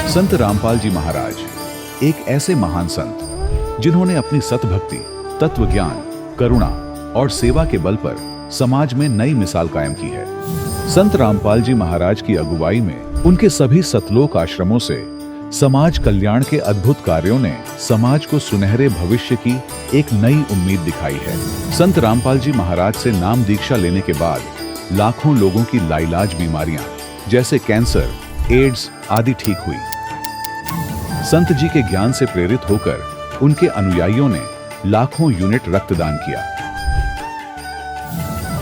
संत रामपाल जी महाराज एक ऐसे महान संत जिन्होंने अपनी सतभक्ति, तत्व ज्ञान, करुणा और सेवा के बल पर समाज में नई मिसाल कायम की है। संत रामपाल जी महाराज की अगुवाई में उनके सभी सतलोक आश्रमों से समाज कल्याण के अद्भुत कार्यों ने समाज को सुनहरे भविष्य की एक नई उम्मीद दिखाई है। संत रामपाल जी महाराज से नाम दीक्षा लेने के बाद लाखों लोगों की लाइलाज बीमारियां जैसे कैंसर, एड्स आदि ठीक हुई। संत जी के ज्ञान से प्रेरित होकर उनके अनुयायियों ने लाखों यूनिट रक्तदान किया।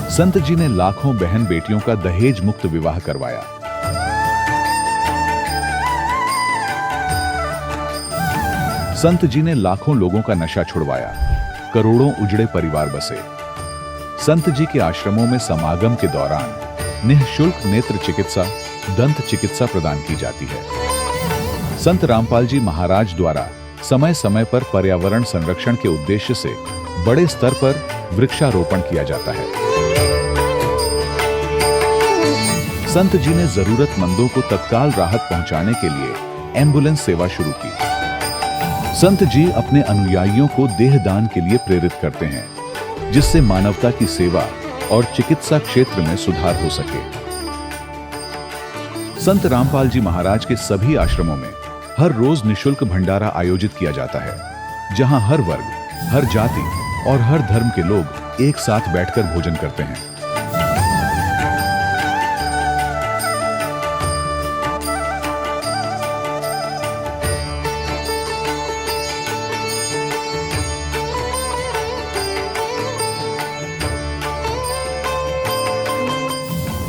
संत जी ने लाखों बहन बेटियों का दहेज मुक्त विवाह करवाया। संत जी ने लाखों लोगों का नशा छुड़वाया, करोड़ों उजड़े परिवार बसे। संत जी के आश्रमों में समागम के दौरान निःशुल्क नेत्र चिकित्सा, दंत चिकित्सा प्रदान की जाती है। संत रामपाल जी महाराज द्वारा समय समय पर पर्यावरण संरक्षण के उद्देश्य से बड़े स्तर पर वृक्षारोपण किया जाता है। संत जी ने जरूरतमंदों को तत्काल राहत पहुंचाने के लिए एम्बुलेंस सेवा शुरू की। संत जी अपने अनुयायियों को देहदान के लिए प्रेरित करते हैं, जिससे मानवता की सेवा और चिकित्सा क्षेत्र में सुधार हो सके। संत रामपाल जी महाराज के सभी आश्रमों में हर रोज निःशुल्क भंडारा आयोजित किया जाता है, जहां हर वर्ग, हर जाति और हर धर्म के लोग एक साथ बैठकर भोजन करते हैं।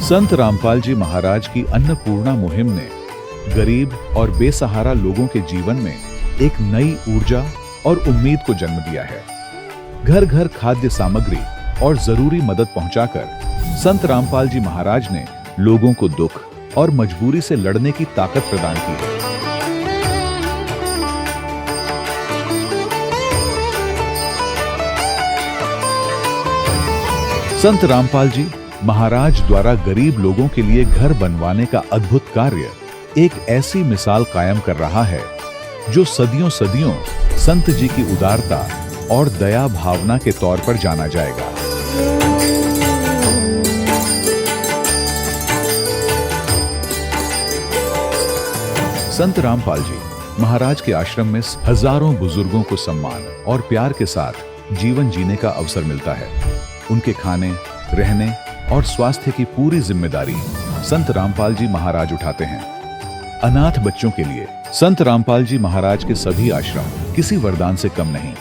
संत रामपाल जी महाराज की अन्नपूर्णा मुहिम ने गरीब और बेसहारा लोगों के जीवन में एक नई ऊर्जा और उम्मीद को जन्म दिया है। घर घर खाद्य सामग्री और जरूरी मदद पहुंचाकर संत रामपाल जी महाराज ने लोगों को दुख और मजबूरी से लड़ने की ताकत प्रदान की है। संत रामपाल जी महाराज द्वारा गरीब लोगों के लिए घर बनवाने का अद्भुत कार्य एक ऐसी मिसाल कायम कर रहा है जो सदियों सदियों संत जी की उदारता और दया भावना के तौर पर जाना जाएगा। संत रामपाल जी महाराज के आश्रम में हजारों बुजुर्गों को सम्मान और प्यार के साथ जीवन जीने का अवसर मिलता है। उनके खाने, रहने और स्वास्थ्य की पूरी जिम्मेदारी संत रामपाल जी महाराज उठाते हैं। अनाथ बच्चों के लिए संत रामपाल जी महाराज के सभी आश्रम किसी वरदान से कम नहीं।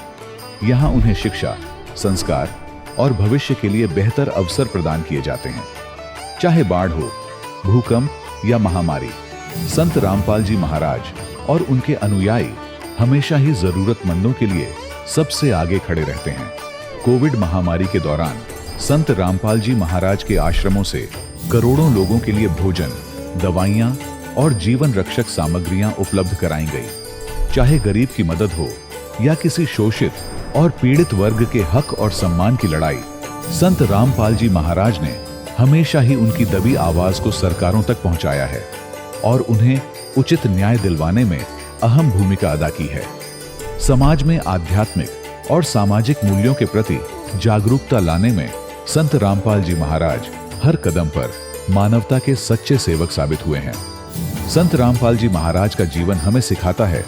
यहाँ उन्हें शिक्षा, संस्कार और भविष्य के लिए बेहतर अवसर प्रदान किए जाते हैं। चाहे बाढ़ हो, भूकंप या महामारी, संत रामपाल जी महाराज और उनके अनुयायी हमेशा ही जरूरतमंदों के लिए सबसे आगे खड़े रहते हैं। कोविड महामारी के दौरान संत रामपाल जी महाराज के आश्रमों से करोड़ों लोगों के लिए भोजन, दवाइयां और जीवन रक्षक सामग्रियां उपलब्ध कराई गई। चाहे गरीब की मदद हो या किसी शोषित और पीड़ित वर्ग के हक और सम्मान की लड़ाई, संत रामपाल जी महाराज ने हमेशा ही उनकी दबी आवाज को सरकारों तक पहुंचाया है और उन्हें उचित न्याय दिलवाने में अहम भूमिका अदा की है। समाज में आध्यात्मिक और सामाजिक मूल्यों के प्रति जागरूकता लाने में संत रामपाल जी महाराज हर कदम पर मानवता के सच्चे सेवक साबित हुए हैं। संत रामपाल जी महाराज का जीवन हमें सिखाता है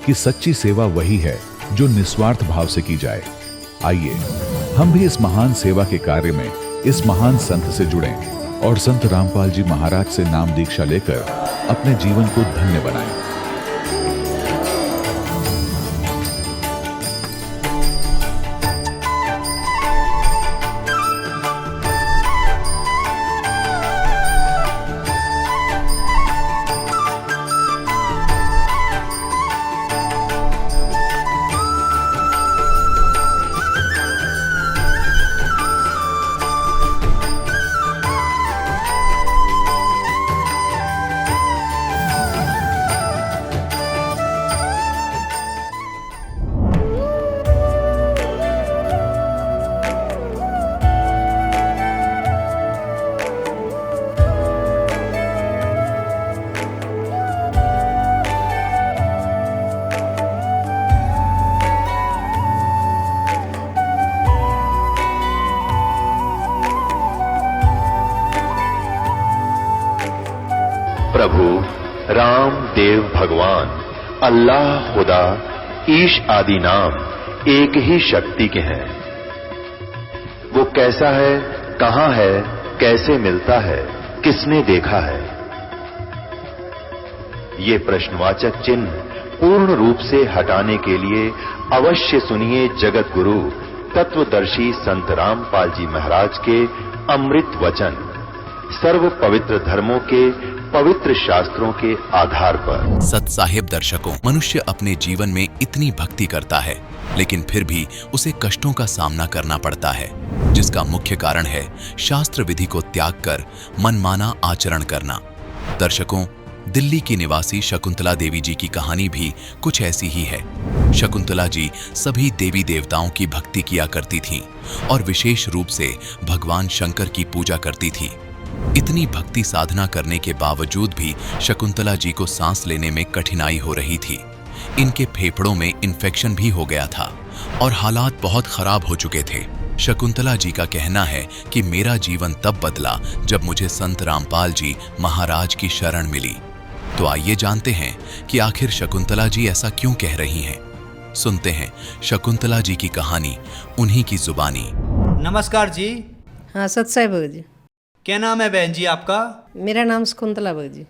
कि सच्ची सेवा वही है जो निस्वार्थ भाव से की जाए। आइए हम भी इस महान सेवा के कार्य में इस महान संत से जुड़ें और संत रामपाल जी महाराज से नाम दीक्षा लेकर अपने जीवन को धन्य बनाएं। प्रभु राम देव भगवान अल्लाह खुदा ईश आदि नाम एक ही शक्ति के हैं। वो कैसा है, कहां है, कैसे मिलता है, किसने देखा है? ये प्रश्नवाचक चिन्ह पूर्ण रूप से हटाने के लिए अवश्य सुनिए जगत गुरु तत्वदर्शी संत रामपाल जी महाराज के अमृत वचन, सर्व पवित्र धर्मों के पवित्र शास्त्रों के आधार पर। सत साहिब दर्शकों, मनुष्य अपने जीवन में इतनी भक्ति करता है, लेकिन फिर भी उसे कष्टों का सामना करना पड़ता है, जिसका मुख्य कारण है शास्त्र विधि को त्याग कर मनमाना आचरण करना। दर्शकों, दिल्ली की निवासी शकुंतला देवी जी की कहानी भी कुछ ऐसी ही है। शकुंतला जी सभी देवी देवताओं की भक्ति किया करती थीं और विशेष रूप से भगवान शंकर की पूजा करती थीं। इतनी भक्ति साधना करने के बावजूद भी शकुंतला जी को सांस लेने में कठिनाई हो रही थी। इनके फेफड़ों में इन्फेक्शन भी हो गया था और हालात बहुत खराब हो चुके थे। शकुंतला जी का कहना है कि मेरा जीवन तब बदला जब मुझे संत रामपाल जी महाराज की शरण मिली। तो आइए जानते हैं कि आखिर शकुंतला जी ऐसा क्यों कह रही हैं। सुनते हैं शकुंतला जी की कहानी उन्हीं की जुबानी। नमस्कार जी। हाँ, सत साहिब भगत जी। क्या नाम है बहन जी आपका? मेरा नाम शकुंतला भगत जी।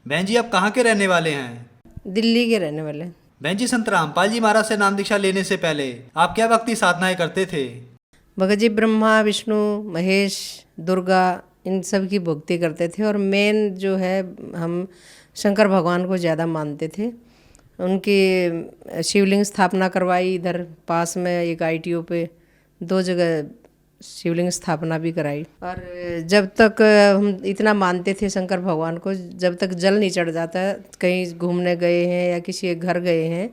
बहन जी आप कहाँ के रहने वाले हैं? दिल्ली के रहने वाले हैं। बहन जी, संत रामपाल जी महाराज से नाम दीक्षा लेने से पहले आप क्या भक्ति साधनाएं करते थे? भगत जी ब्रह्मा, विष्णु, महेश, दुर्गा इन सब की भक्ति करते थे और मेन जो है हम शंकर भगवान को ज़्यादा मानते थे। उनकी शिवलिंग स्थापना करवाई, इधर पास में एक ITO पे 2 जगह शिवलिंग स्थापना भी कराई। और जब तक हम इतना मानते थे शंकर भगवान को, जब तक जल नहीं चढ़ जाता, कहीं घूमने गए हैं या किसी के घर गए हैं,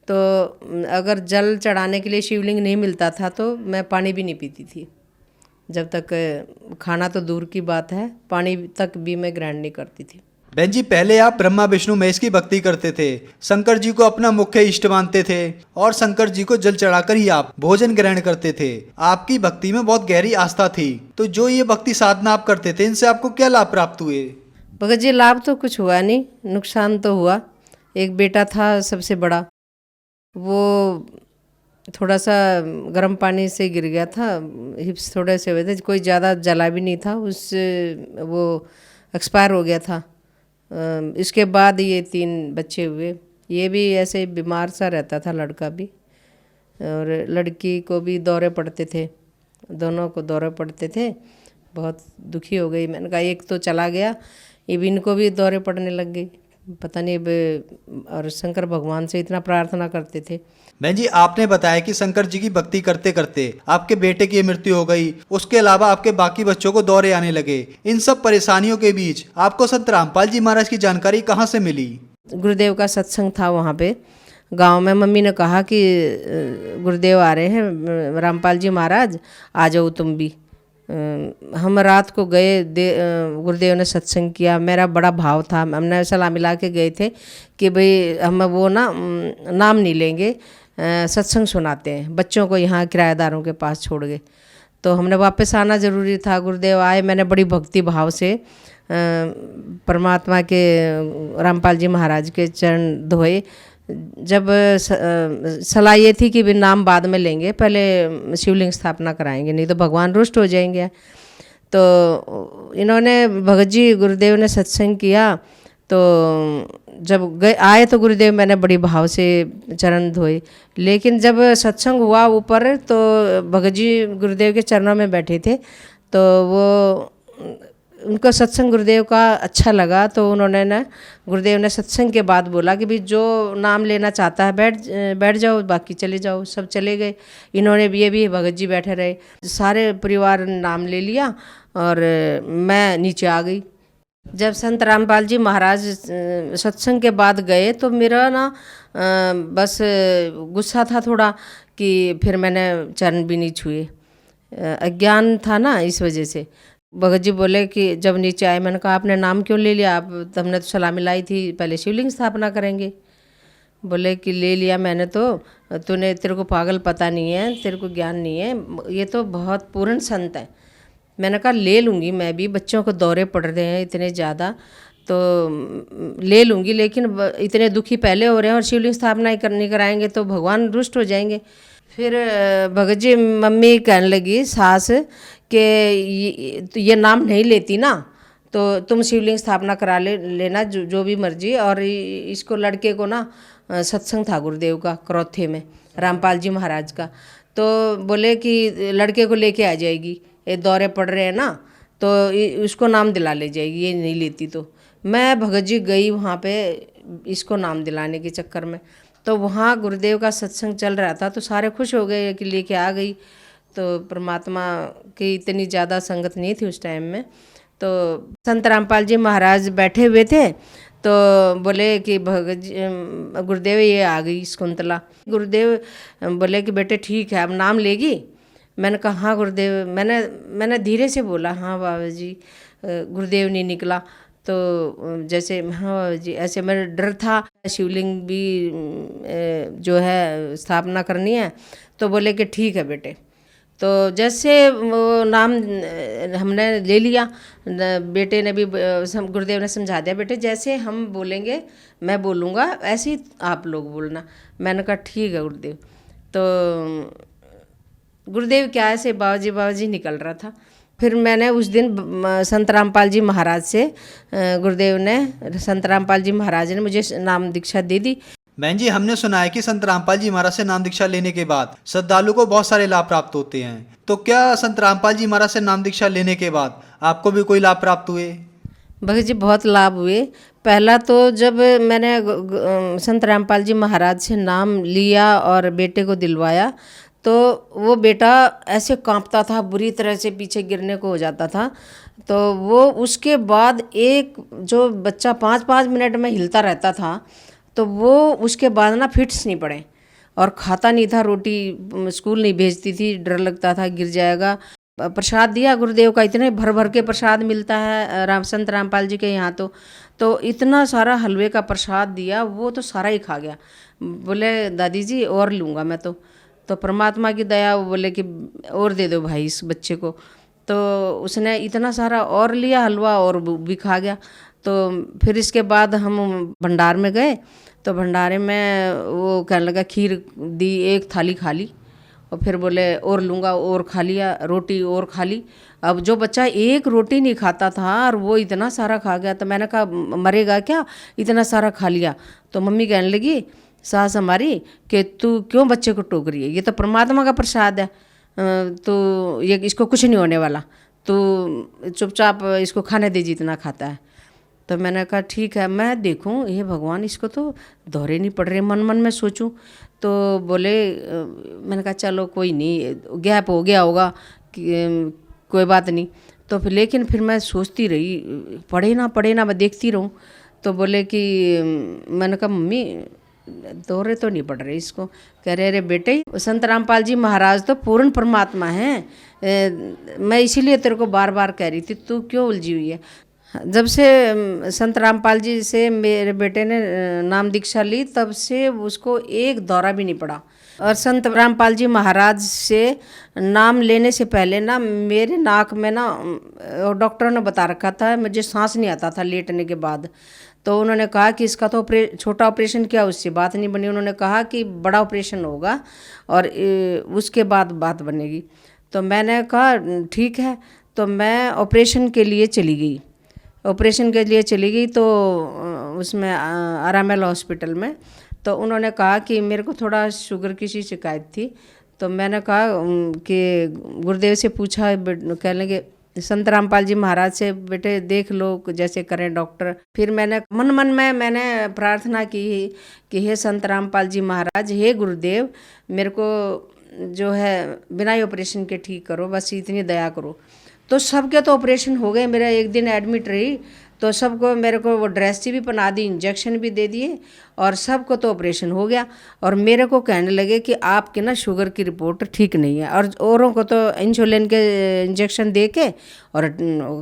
तो अगर जल चढ़ाने के लिए शिवलिंग नहीं मिलता था तो मैं पानी भी नहीं पीती थी। जब तक खाना तो दूर की बात है, पानी तक भी मैं ग्रहण नहीं करती थी। बहन जी, पहले आप ब्रह्मा विष्णु महेश की भक्ति करते थे, शंकर जी को अपना मुख्य इष्ट मानते थे और शंकर जी को जल चढ़ाकर ही आप भोजन ग्रहण करते थे। आपकी भक्ति में बहुत गहरी आस्था थी। तो जो ये भक्ति साधना आप करते थे, इनसे आपको क्या लाभ प्राप्त हुए? भगत जी, लाभ तो कुछ हुआ नहीं, नुकसान तो हुआ। एक बेटा था सबसे बड़ा, वो थोड़ा सा गर्म पानी से गिर गया था, हिप्स थोड़े से हुए थे, कोई ज़्यादा जला भी नहीं था, उससे वो एक्सपायर हो गया था। इसके बाद ये 3 बच्चे हुए। ये भी ऐसे बीमार सा रहता था, लड़का भी, और लड़की को भी दौरे पड़ते थे, दोनों को दौरे पड़ते थे। बहुत दुखी हो गई। मैंने कहा एक तो चला गया, ये भी इनको भी दौरे पड़ने लग गई, पता नहीं। और शंकर भगवान से इतना प्रार्थना करते थे। बहन जी, आपने बताया कि शंकर जी की भक्ति करते करते आपके बेटे की मृत्यु हो गई, उसके अलावा आपके बाकी बच्चों को दौरे आने लगे। इन सब परेशानियों के बीच आपको संत रामपाल जी महाराज की जानकारी कहाँ से मिली? गुरुदेव का सत्संग था वहाँ पे गांव में। मम्मी ने कहा कि गुरुदेव आ रहे हैं, रामपाल जी महाराज, आ जाओ तुम भी। हम रात को गए, गुरुदेव ने सत्संग किया। मेरा बड़ा भाव था, हमने सलाह मिला के गए थे कि भाई हम वो नाम नहीं लेंगे, सत्संग सुनाते हैं बच्चों को, यहाँ किराएदारों के पास छोड़ गए। तो हमने वापस आना ज़रूरी था। गुरुदेव आए, मैंने बड़ी भक्ति भाव से परमात्मा के, रामपाल जी महाराज के चरण धोए। जब सलाह ये थी कि भी नाम बाद में लेंगे, पहले शिवलिंग स्थापना कराएंगे, नहीं तो भगवान रुष्ट हो जाएंगे। तो इन्होंने, भगत जी गुरुदेव ने सत्संग किया। तो जब आए तो गुरुदेव, मैंने बड़ी भाव से चरण धोए। लेकिन जब सत्संग हुआ ऊपर, तो भगत जी गुरुदेव के चरणों में बैठे थे, तो वो उनको सत्संग गुरुदेव का अच्छा लगा। तो उन्होंने गुरुदेव ने सत्संग के बाद बोला कि भाई जो नाम लेना चाहता है बैठ जाओ, बाकी चले जाओ। सब चले गए। इन्होंने भी, ये भी भगत जी बैठे रहे। सारे परिवार ने नाम ले लिया और मैं नीचे आ गई। जब संत रामपाल जी महाराज सत्संग के बाद गए तो मेरा बस गुस्सा था थोड़ा, कि फिर मैंने चरण भी नहीं छुए। अज्ञान था ना, इस वजह से। भगत जी बोले कि जब नीचे आए, मैंने कहा आपने नाम क्यों ले लिया? आप, हमने तो सलाह मिलाई थी पहले शिवलिंग स्थापना करेंगे। बोले कि ले लिया मैंने तो, तेरे को पागल पता नहीं है, तेरे को ज्ञान नहीं है, ये तो बहुत पूर्ण संत है। मैंने कहा ले लूँगी मैं भी, बच्चों को दौरे पड़ रहे हैं इतने ज़्यादा, तो ले लूँगी, लेकिन इतने दुखी पहले हो रहे हैं और शिवलिंग स्थापना ही नहीं कराएंगे तो भगवान रुष्ट हो जाएंगे। फिर भगत जी मम्मी कहने लगी सास कि ये नाम नहीं लेती ना तो तुम शिवलिंग स्थापना करा लेना जो भी मर्जी। और इसको लड़के को ना सत्संग था गुरुदेव का करौथे में, रामपाल जी महाराज का, तो बोले कि लड़के को लेके आ जाएगी, ये दौरे पड़ रहे हैं ना तो उसको नाम दिला ले जाएगी, ये नहीं लेती तो। मैं भगत जी गई वहाँ पे इसको नाम दिलाने के चक्कर में, तो वहाँ गुरुदेव का सत्संग चल रहा था तो सारे खुश हो गए कि लेके आ गई। तो परमात्मा की इतनी ज़्यादा संगत नहीं थी उस टाइम में। तो संत रामपाल जी महाराज बैठे हुए थे तो बोले कि भगत जी गुरुदेव ये आ गई शकुंतला। गुरुदेव बोले कि बेटे ठीक है अब नाम लेगी। मैंने कहा हाँ गुरुदेव, मैंने धीरे से बोला हाँ बाबा जी। गुरुदेव नहीं निकला तो जैसे हाँ बाबा जी ऐसे मेरा डर था, शिवलिंग भी जो है स्थापना करनी है। तो बोले कि ठीक है बेटे। तो जैसे वो नाम हमने ले लिया, बेटे ने भी गुरुदेव ने समझा दिया बेटे जैसे हम बोलेंगे मैं बोलूँगा ऐसे ही आप लोग बोलना। मैंने कहा ठीक है गुरुदेव। तो गुरुदेव क्या ऐसे बाबा जी निकल रहा था। फिर मैंने उस दिन संत रामपाल जी महाराज से गुरुदेव ने, संत रामपाल जी महाराज ने मुझे नाम दीक्षा दे दी। बहन जी हमने सुना है कि संत रामपाल जी महाराज से नाम दीक्षा लेने के बाद श्रद्धालु को बहुत सारे लाभ प्राप्त होते हैं, तो क्या संत रामपाल जी महाराज से नाम दीक्षा लेने के बाद आपको भी कोई लाभ प्राप्त हुए? भगत जी बहुत लाभ हुए। पहला तो जब मैंने संत रामपाल जी महाराज से नाम लिया और बेटे को दिलवाया तो वो बेटा ऐसे कांपता था, बुरी तरह से पीछे गिरने को हो जाता था। तो वो उसके बाद एक जो बच्चा 5-5 मिनट में हिलता रहता था तो वो उसके बाद ना फिट्स नहीं पड़े और खाता नहीं था, रोटी स्कूल नहीं भेजती थी, डर लगता था गिर जाएगा। प्रसाद दिया गुरुदेव का, इतने भर भर के प्रसाद मिलता है संत रामपाल जी के यहाँ तो इतना सारा हलवे का प्रसाद दिया, वो तो सारा ही खा गया। बोले दादी जी और लूँगा मैं तो परमात्मा की दया, वो बोले कि और दे दो भाई इस बच्चे को। तो उसने इतना सारा और लिया हलवा और भी खा गया। तो फिर इसके बाद हम भंडार में गए तो भंडारे में वो कहने लगा खीर दी, एक थाली खा ली और फिर बोले और लूँगा, और खा लिया, रोटी और खा ली। अब जो बच्चा एक रोटी नहीं खाता था और वो इतना सारा खा गया तो मैंने कहा मरेगा क्या, इतना सारा खा लिया। तो मम्मी कहने लगी सास हमारी कि तू क्यों बच्चे को टोक रही है, ये तो परमात्मा का प्रसाद है, तो ये इसको कुछ नहीं होने वाला, तो चुपचाप इसको खाने दे जितना खाता है। तो मैंने कहा ठीक है मैं देखूं, ये भगवान इसको तो दौरे नहीं पड़ रहे, मन मन में सोचूं। तो बोले मैंने कहा चलो कोई नहीं, गैप हो गया होगा कि कोई बात नहीं। तो फिर लेकिन फिर मैं सोचती रही पढ़े ना मैं देखती रहूं। तो बोले कि मैंने कहा मम्मी दौरे तो नहीं पड़ रहे इसको। कह रहे अरे बेटे संत रामपाल जी महाराज तो पूर्ण परमात्मा हैं, मैं इसीलिए तेरे को बार बार कह रही थी तू क्यों उलझी हुई है। जब से संत रामपाल जी से मेरे बेटे ने नाम दीक्षा ली तब से उसको एक दौरा भी नहीं पड़ा। और संत रामपाल जी महाराज से नाम लेने से पहले ना मेरे नाक में ना डॉक्टरों ने बता रखा था, मुझे सांस नहीं आता था लेटने के बाद। तो उन्होंने कहा कि इसका तो छोटा ऑपरेशन किया, उससे बात नहीं बनी। उन्होंने कहा कि बड़ा ऑपरेशन होगा और उसके बाद बात बनेगी। तो मैंने कहा ठीक है। तो मैं ऑपरेशन के लिए चली गई। तो उसमें आरामेल हॉस्पिटल में तो उन्होंने कहा कि मेरे को थोड़ा शुगर की सी शिकायत थी। तो मैंने कहा कि गुरुदेव से पूछा, कहने लगे संत रामपाल जी महाराज से बेटे देख लो जैसे करें डॉक्टर। फिर मैंने मन में मैंने प्रार्थना की कि हे संत रामपाल जी महाराज, हे गुरुदेव, मेरे को जो है बिना ही ऑपरेशन के ठीक करो, बस इतनी दया करो। तो सबके तो ऑपरेशन हो गए, मेरा एक दिन एडमिट रही तो सबको मेरे को वो ड्रेस भी पहना दी, इंजेक्शन भी दे दिए और सबको तो ऑपरेशन हो गया। और मेरे को कहने लगे कि आपकी ना शुगर की रिपोर्ट ठीक नहीं है, और औरों को तो इंसुलिन के इंजेक्शन दे के और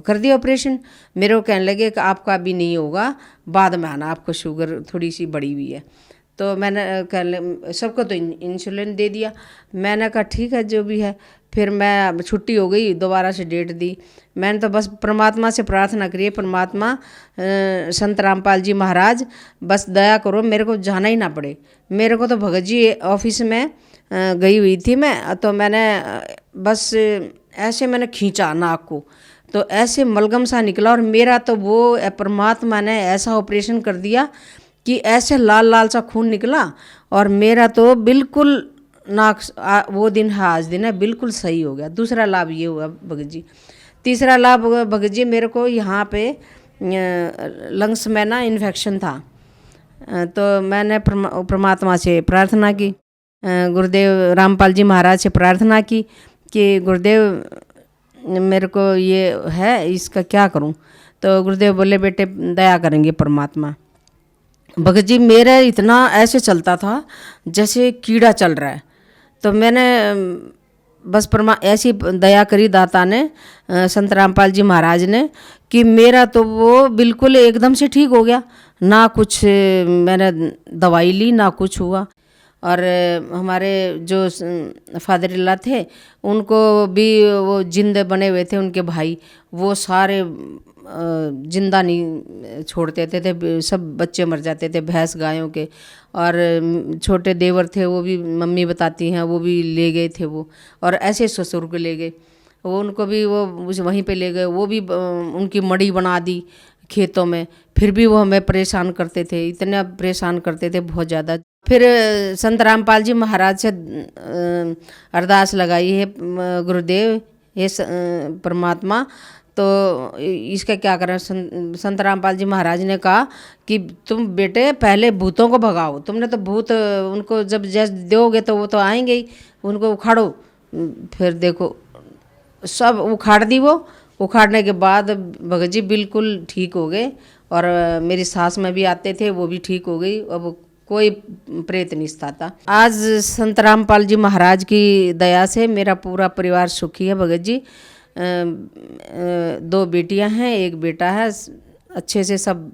कर दिया ऑपरेशन। मेरे को कहने लगे कि आपका अभी नहीं होगा, बाद में आना, आपको शुगर थोड़ी सी बढ़ी हुई है। तो मैंने सबको तो इंसुलिन दे दिया। मैंने कहा ठीक है जो भी है। फिर मैं छुट्टी हो गई, दोबारा से डेट दी। मैंने तो बस परमात्मा से प्रार्थना करी, परमात्मा संत रामपाल जी महाराज बस दया करो, मेरे को जाना ही ना पड़े। मेरे को तो भगत जी ऑफिस में गई हुई थी मैं, तो मैंने बस ऐसे मैंने खींचा नाक को, तो ऐसे मलगम सा निकला। और मेरा तो वो परमात्मा ने ऐसा ऑपरेशन कर दिया कि ऐसे लाल लाल सा खून निकला, और मेरा तो बिल्कुल नाक वो दिन है आज दिन है बिल्कुल सही हो गया। दूसरा लाभ ये हुआ भगत जी। तीसरा लाभ भगत जी, मेरे को यहाँ पे लंग्स में ना इन्फेक्शन था, तो मैंने परमात्मा से प्रार्थना की, गुरुदेव रामपाल जी महाराज से प्रार्थना की कि गुरुदेव मेरे को ये है, इसका क्या करूं। तो गुरुदेव बोले बेटे दया करेंगे परमात्मा। भगत जी मेरा इतना ऐसे चलता था जैसे कीड़ा चल रहा है, तो मैंने बस ऐसी दया करी दाता ने, संत रामपाल जी महाराज ने, कि मेरा तो वो बिल्कुल एकदम से ठीक हो गया। ना कुछ मैंने दवाई ली ना कुछ हुआ। और हमारे जो फादर इल्ला थे उनको भी वो जिंदे बने हुए थे, उनके भाई वो सारे जिंदा नहीं छोड़ते थे, सब बच्चे मर जाते थे भैंस गायों के। और छोटे देवर थे वो भी, मम्मी बताती हैं, वो भी ले गए थे वो। और ऐसे ससुर को ले गए वो, उनको भी वो वहीं पे ले गए, वो भी उनकी मड़ी बना दी खेतों में। फिर भी वो हमें परेशान करते थे, इतना परेशान करते थे बहुत ज़्यादा। फिर संत रामपाल जी महाराज से अरदास लगाई है, गुरुदेव ये परमात्मा तो इसका क्या करें। संत रामपाल जी महाराज ने कहा कि तुम बेटे पहले भूतों को भगाओ, तुमने तो भूत उनको जब जैसे दोगे तो वो तो आएंगे ही, उनको उखाड़ो। फिर देखो सब उखाड़ दी, वो उखाड़ने के बाद भगत जी बिल्कुल ठीक हो गए। और मेरी सास में भी आते थे, वो भी ठीक हो गई। अब कोई प्रेत नहीं सताता। आज संत रामपाल जी महाराज की दया से मेरा पूरा परिवार सुखी है भगत जी। 2 बेटियां हैं, 1 बेटा है। अच्छे से सब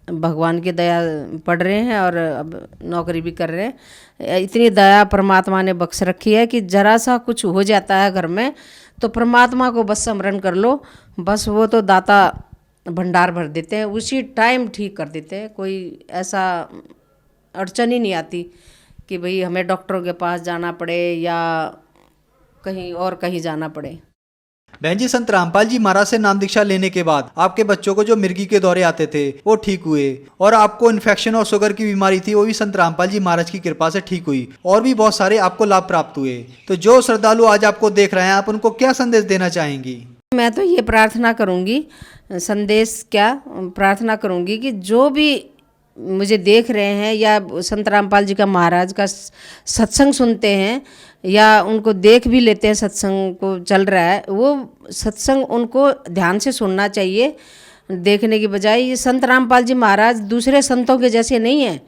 भगवान की दया पढ़ रहे हैं और अब नौकरी भी कर रहे हैं। इतनी दया परमात्मा ने बख्श रखी है कि जरा सा कुछ हो जाता है घर में तो परमात्मा को बस स्मरण कर लो, बस वो तो दाता भंडार भर देते हैं, उसी टाइम ठीक कर देते हैं। कोई ऐसा अड़चन ही नहीं आती कि भाई हमें डॉक्टरों के पास जाना पड़े या कहीं और कहीं जाना पड़े। बहन जी, संत रामपाल जी महाराज से नाम दीक्षा लेने के बाद आपके बच्चों को जो मिर्गी के दौरे आते थे वो ठीक हुए, और आपको इन्फेक्शन और शुगर की बीमारी थी वो भी संत रामपाल जी महाराज की कृपा से ठीक हुई, और भी बहुत सारे आपको लाभ प्राप्त हुए। तो जो श्रद्धालु आज आपको देख रहे हैं, आप उनको क्या संदेश देना चाहेंगी? मैं तो ये प्रार्थना करूंगी, संदेश क्या प्रार्थना करूंगी कि जो भी मुझे देख रहे हैं या संत रामपाल जी का महाराज का सत्संग सुनते हैं या उनको देख भी लेते हैं, सत्संग को चल रहा है, वो सत्संग उनको ध्यान से सुनना चाहिए देखने की बजाय। ये संत रामपाल जी महाराज दूसरे संतों के जैसे नहीं हैं,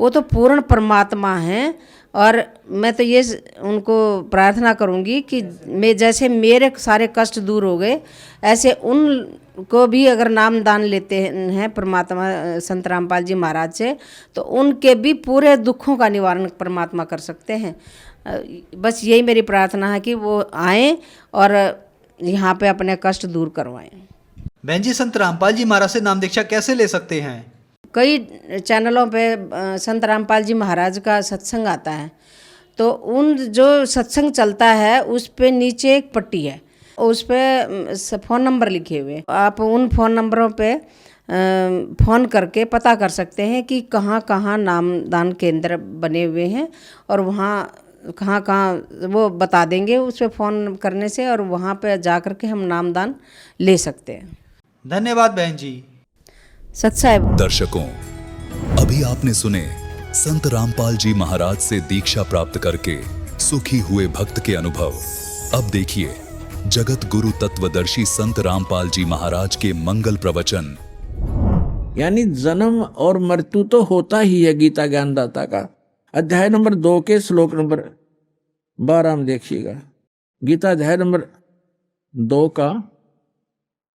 वो तो पूर्ण परमात्मा हैं। और मैं तो ये उनको प्रार्थना करूंगी कि मैं जैसे मेरे सारे कष्ट दूर हो गए, ऐसे उनको भी अगर नाम दान लेते हैं परमात्मा संत रामपाल जी महाराज से, तो उनके भी पूरे दुखों का निवारण परमात्मा कर सकते हैं। बस यही मेरी प्रार्थना है कि वो आएँ और यहाँ पे अपने कष्ट दूर करवाएं। बहन जी, संत रामपाल जी महाराज से नाम दीक्षा कैसे ले सकते हैं? कई चैनलों पे संत रामपाल जी महाराज का सत्संग आता है, तो उन जो सत्संग चलता है उस पे नीचे एक पट्टी है, उस पे फ़ोन नंबर लिखे हुए, आप उन फ़ोन नंबरों पे फ़ोन करके पता कर सकते हैं कि कहाँ कहाँ नामदान केंद्र बने हुए हैं, और वहाँ कहाँ कहाँ वो बता देंगे उस पर फ़ोन करने से, और वहाँ पे जा कर के हम नामदान ले सकते हैं। धन्यवाद बहन जी। सत्साहेब। दर्शकों, अभी आपने सुने संत रामपाल जी महाराज से दीक्षा प्राप्त करके सुखी हुए भक्त के अनुभव। अब देखिए जगत गुरु तत्वदर्शी संत रामपाल जी महाराज के मंगल प्रवचन। यानी जन्म और मृत्यु तो होता ही है गीता ज्ञानदाता का। अध्याय नंबर 2 के श्लोक नंबर 12 में देखिएगा। गीता अध्याय नंबर 2 का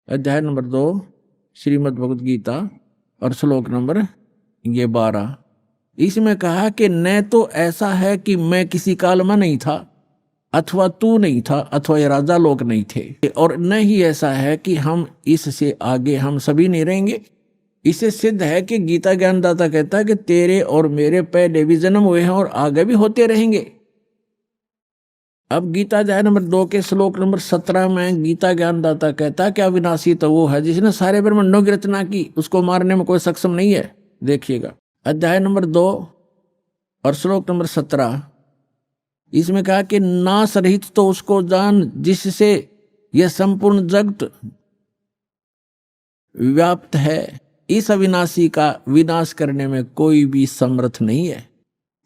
अध्याय नंबर 2 श्रीमद् भगवद गीता और श्लोक नंबर ये 12। इसमें कहा कि न तो ऐसा है कि मैं किसी काल में नहीं था, अथवा तू नहीं था, अथवा ये राजा लोग नहीं थे, और न ही ऐसा है कि हम इससे आगे हम सभी नहीं रहेंगे। इससे सिद्ध है कि गीता ज्ञानदाता कहता है कि तेरे और मेरे पहले भी जन्म हुए हैं और आगे भी होते रहेंगे। अब गीता अध्याय नंबर 2 के श्लोक नंबर 17 में गीता ज्ञानदाता कहता है कि अविनाशी तो वो है जिसने सारे ब्रह्मांडों की रचना की, उसको मारने में कोई सक्षम नहीं है। देखिएगा अध्याय नंबर 2 और श्लोक नंबर 17, इसमें कहा कि नाश रहित तो उसको जान जिससे यह संपूर्ण जगत व्याप्त है। इस अविनाशी का विनाश करने में कोई भी समर्थ नहीं है।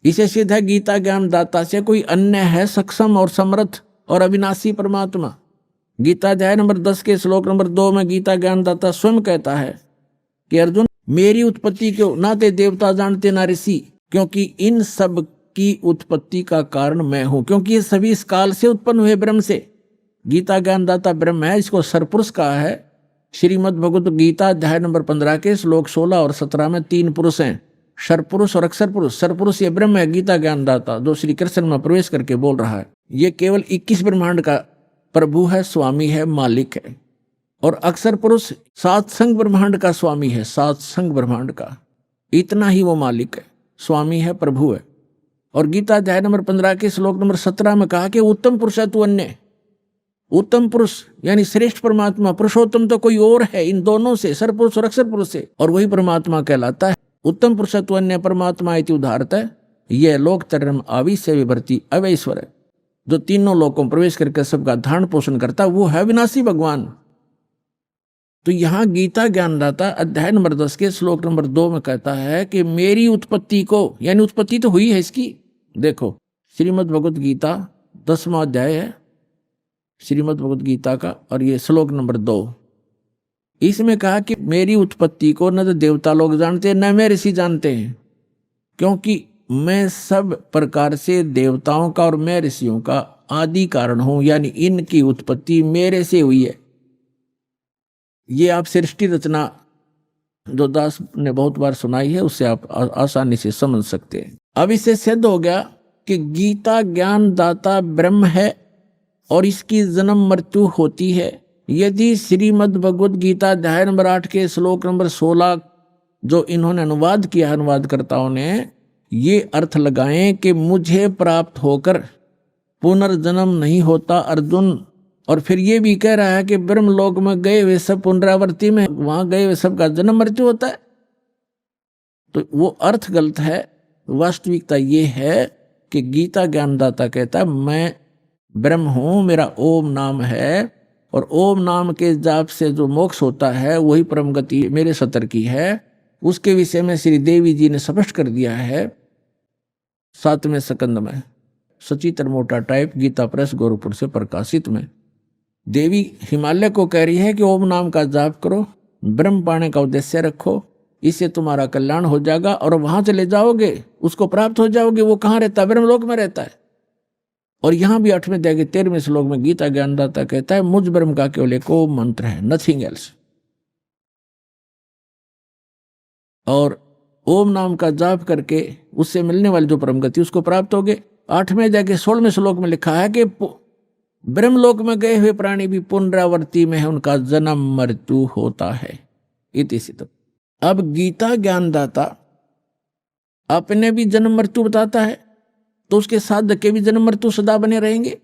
इसे सिद्ध है गीता ज्ञानदाता से कोई अन्य है सक्षम और समर्थ और अविनाशी परमात्मा। गीता अध्याय नंबर 10 के श्लोक नंबर 2 में गीता ज्ञानदाता स्वयं कहता है कि अर्जुन, मेरी उत्पत्ति को ना ते देवता जानते ना ऋषि, क्योंकि इन सब की उत्पत्ति का कारण मैं हूं, क्योंकि ये सभी इस काल से उत्पन्न हुए ब्रह्म से। गीता ज्ञानदाता ब्रह्म है, इसको सरपुरुष कहा है। श्रीमद् भगवत गीता अध्याय नंबर 15 के श्लोक 16 और 17 में 3 पुरुष हैं, सरपुरुष और अक्षर पुरुष। सरपुरुष ये ब्रह्म है गीता ज्ञानदाता, जो श्री कृष्ण में प्रवेश करके बोल रहा है। ये केवल 21 ब्रह्मांड का प्रभु है, स्वामी है, मालिक है। और अक्षर पुरुष 7 संग ब्रह्मांड का स्वामी है, 7 संग ब्रह्मांड का, इतना ही वो मालिक है, स्वामी है, प्रभु है। और गीता अध्याय नंबर 15 के श्लोक नंबर 17 में कहा कि उत्तम पुरुष है तू अन्य। उत्तम पुरुष यानी श्रेष्ठ परमात्मा, पुरुषोत्तम तो कोई और है इन दोनों से, सरपुरुष और अक्षर पुरुष से, और वही परमात्मा कहलाता है। उत्तम पुरुष तू अन्य परमात्मा इति उदाहरत है। यह लोक तरम आविश्य विभर्ति अवैश्वर है, जो तीनों लोकों में प्रवेश करके सबका धारण पोषण करता, वो है विनाशी भगवान। तो यहाँ गीता ज्ञानदाता अध्याय नंबर 10 के श्लोक नंबर 2 में कहता है कि मेरी उत्पत्ति को, यानी उत्पत्ति तो हुई है इसकी। देखो श्रीमद् भगवत गीता 10वां अध्याय है श्रीमद् भगवत गीता का, और ये श्लोक नंबर 2, इसमें कहा कि मेरी उत्पत्ति को न तो देवता लोग जानते हैं न मैं ऋषि जानते हैं, क्योंकि मैं सब प्रकार से देवताओं का और मैं ऋषियों का आदि कारण हूं, यानी इनकी उत्पत्ति मेरे से हुई है। ये आप सृष्टि रचना जो दास ने बहुत बार सुनाई है, उससे आप आसानी से समझ सकते हैं। अब इससे सिद्ध हो गया कि गीता ज्ञान दाता ब्रह्म है और इसकी जन्म मृत्यु होती है। यदि श्रीमद् भगवत गीता अध्याय नंबर 8 के श्लोक नंबर 16 जो इन्होंने अनुवाद किया, अनुवादकर्ताओं ने ये अर्थ लगाएं कि मुझे प्राप्त होकर पुनर्जन्म नहीं होता अर्जुन, और फिर ये भी कह रहा है कि ब्रह्मलोक में गए हुए सब पुनरावृत्ति में, वहां गए हुए सबका जन्म मृत्यु होता है, तो वो अर्थ गलत है। वास्तविकता ये है कि गीता ज्ञानदाता कहता है मैं ब्रह्म हूं, मेरा ओम नाम है, और ओम नाम के जाप से जो मोक्ष होता है वही परम गति मेरे सतर की है। उसके विषय में श्री देवी जी ने स्पष्ट कर दिया है 7वें स्कंद में, सचित्र मोटा टाइप, गीता प्रेस गोरखपुर से प्रकाशित में। देवी हिमालय को कह रही है कि ओम नाम का जाप करो, ब्रह्म पाने का उद्देश्य रखो, इससे तुम्हारा कल्याण हो जाएगा और वहां चले जाओगे, उसको प्राप्त हो जाओगे। वो कहाँ रहता है? ब्रह्मलोक में रहता है। और यहां भी 8वें अध्याय के 13वें श्लोक में गीता ज्ञानदाता कहता है मुझ ब्रह्म का केवल एक ओम मंत्र है, नथिंग एल्स। और ओम नाम का जाप करके उससे मिलने वाली जो परम गति उसको प्राप्त होगे। 8वें अध्याय के 16वें श्लोक में लिखा है कि ब्रह्मलोक में गए हुए प्राणी भी पुनरावृत्ति में है, उनका जन्म मृत्यु होता है। इति सिद्ध। अब गीता ज्ञानदाता अपने भी जन्म मृत्यु बताता है, तो उसके साथ के भी जन्म मृत्यु सदा बने रहेंगे,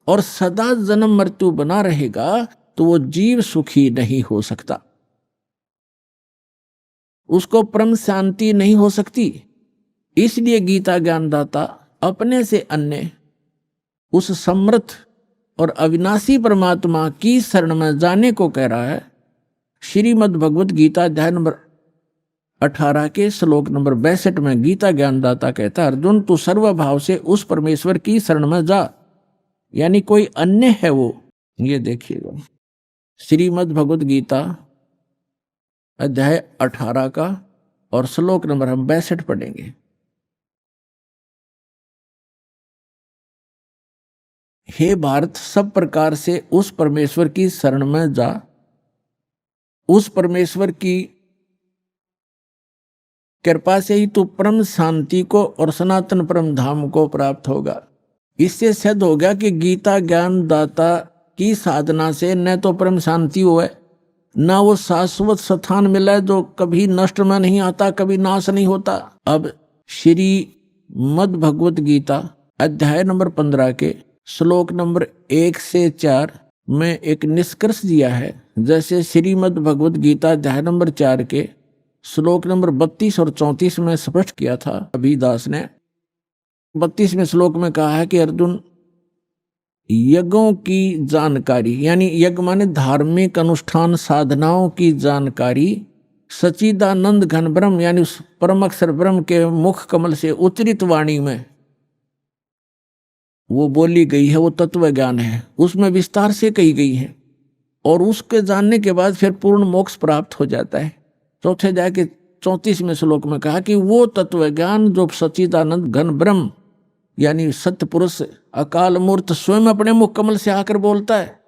और सदा जन्म मृत्यु बना रहेगा तो वो जीव सुखी नहीं हो सकता, उसको परम शांति नहीं हो सकती। इसलिए गीता ज्ञानदाता अपने से अन्य उस समर्थ और अविनाशी परमात्मा की शरण में जाने को कह रहा है। श्रीमद् भगवत गीता अध्याय नंबर 18 के श्लोक नंबर 62 में गीता ज्ञानदाता कहता है अर्जुन तू सर्वभाव से उस परमेश्वर की शरण में जा, यानी कोई अन्य है वो। ये देखिएगा श्रीमद् भगवत गीता अध्याय 18 का और श्लोक नंबर हम 62 पढ़ेंगे। हे भारत, सब प्रकार से उस परमेश्वर की शरण में जा, उस परमेश्वर की कृपा से ही तू परम शांति को और सनातन परम धाम को प्राप्त होगा। इससे सिद्ध हो गया कि गीता ज्ञान दाता की साधना से न तो परम शांति हुआ, न वो शाश्वत स्थान मिला है जो कभी नष्ट में नहीं आता, कभी नाश नहीं होता। अब श्री मद भगवत गीता अध्याय नंबर 15 के श्लोक नंबर 1 से 4 में एक निष्कर्ष दिया है। जैसे श्रीमद् भगवत गीता अध्याय नंबर 4 के श्लोक नंबर 32 और 34 में स्पष्ट किया था अभिदास ने। 32वें श्लोक में कहा है कि अर्जुन, यज्ञों की जानकारी, यानी यज्ञ माने धार्मिक अनुष्ठान साधनाओं की जानकारी सच्चिदानंद घन ब्रह्म यानी उस परम अक्षर ब्रह्म के मुख कमल से उच्चरित वाणी में वो बोली गई है, वो तत्व ज्ञान है, उसमें विस्तार से कही गई है और उसके जानने के बाद फिर पूर्ण मोक्ष प्राप्त हो जाता है। चौथे अध्याय के 34वें श्लोक में कहा कि वो तत्व ज्ञान जो सच्चिदानंद घन ब्रह्म यानी सत्य पुरुष अकाल मूर्त स्वयं अपने मुख कमल से आकर बोलता है,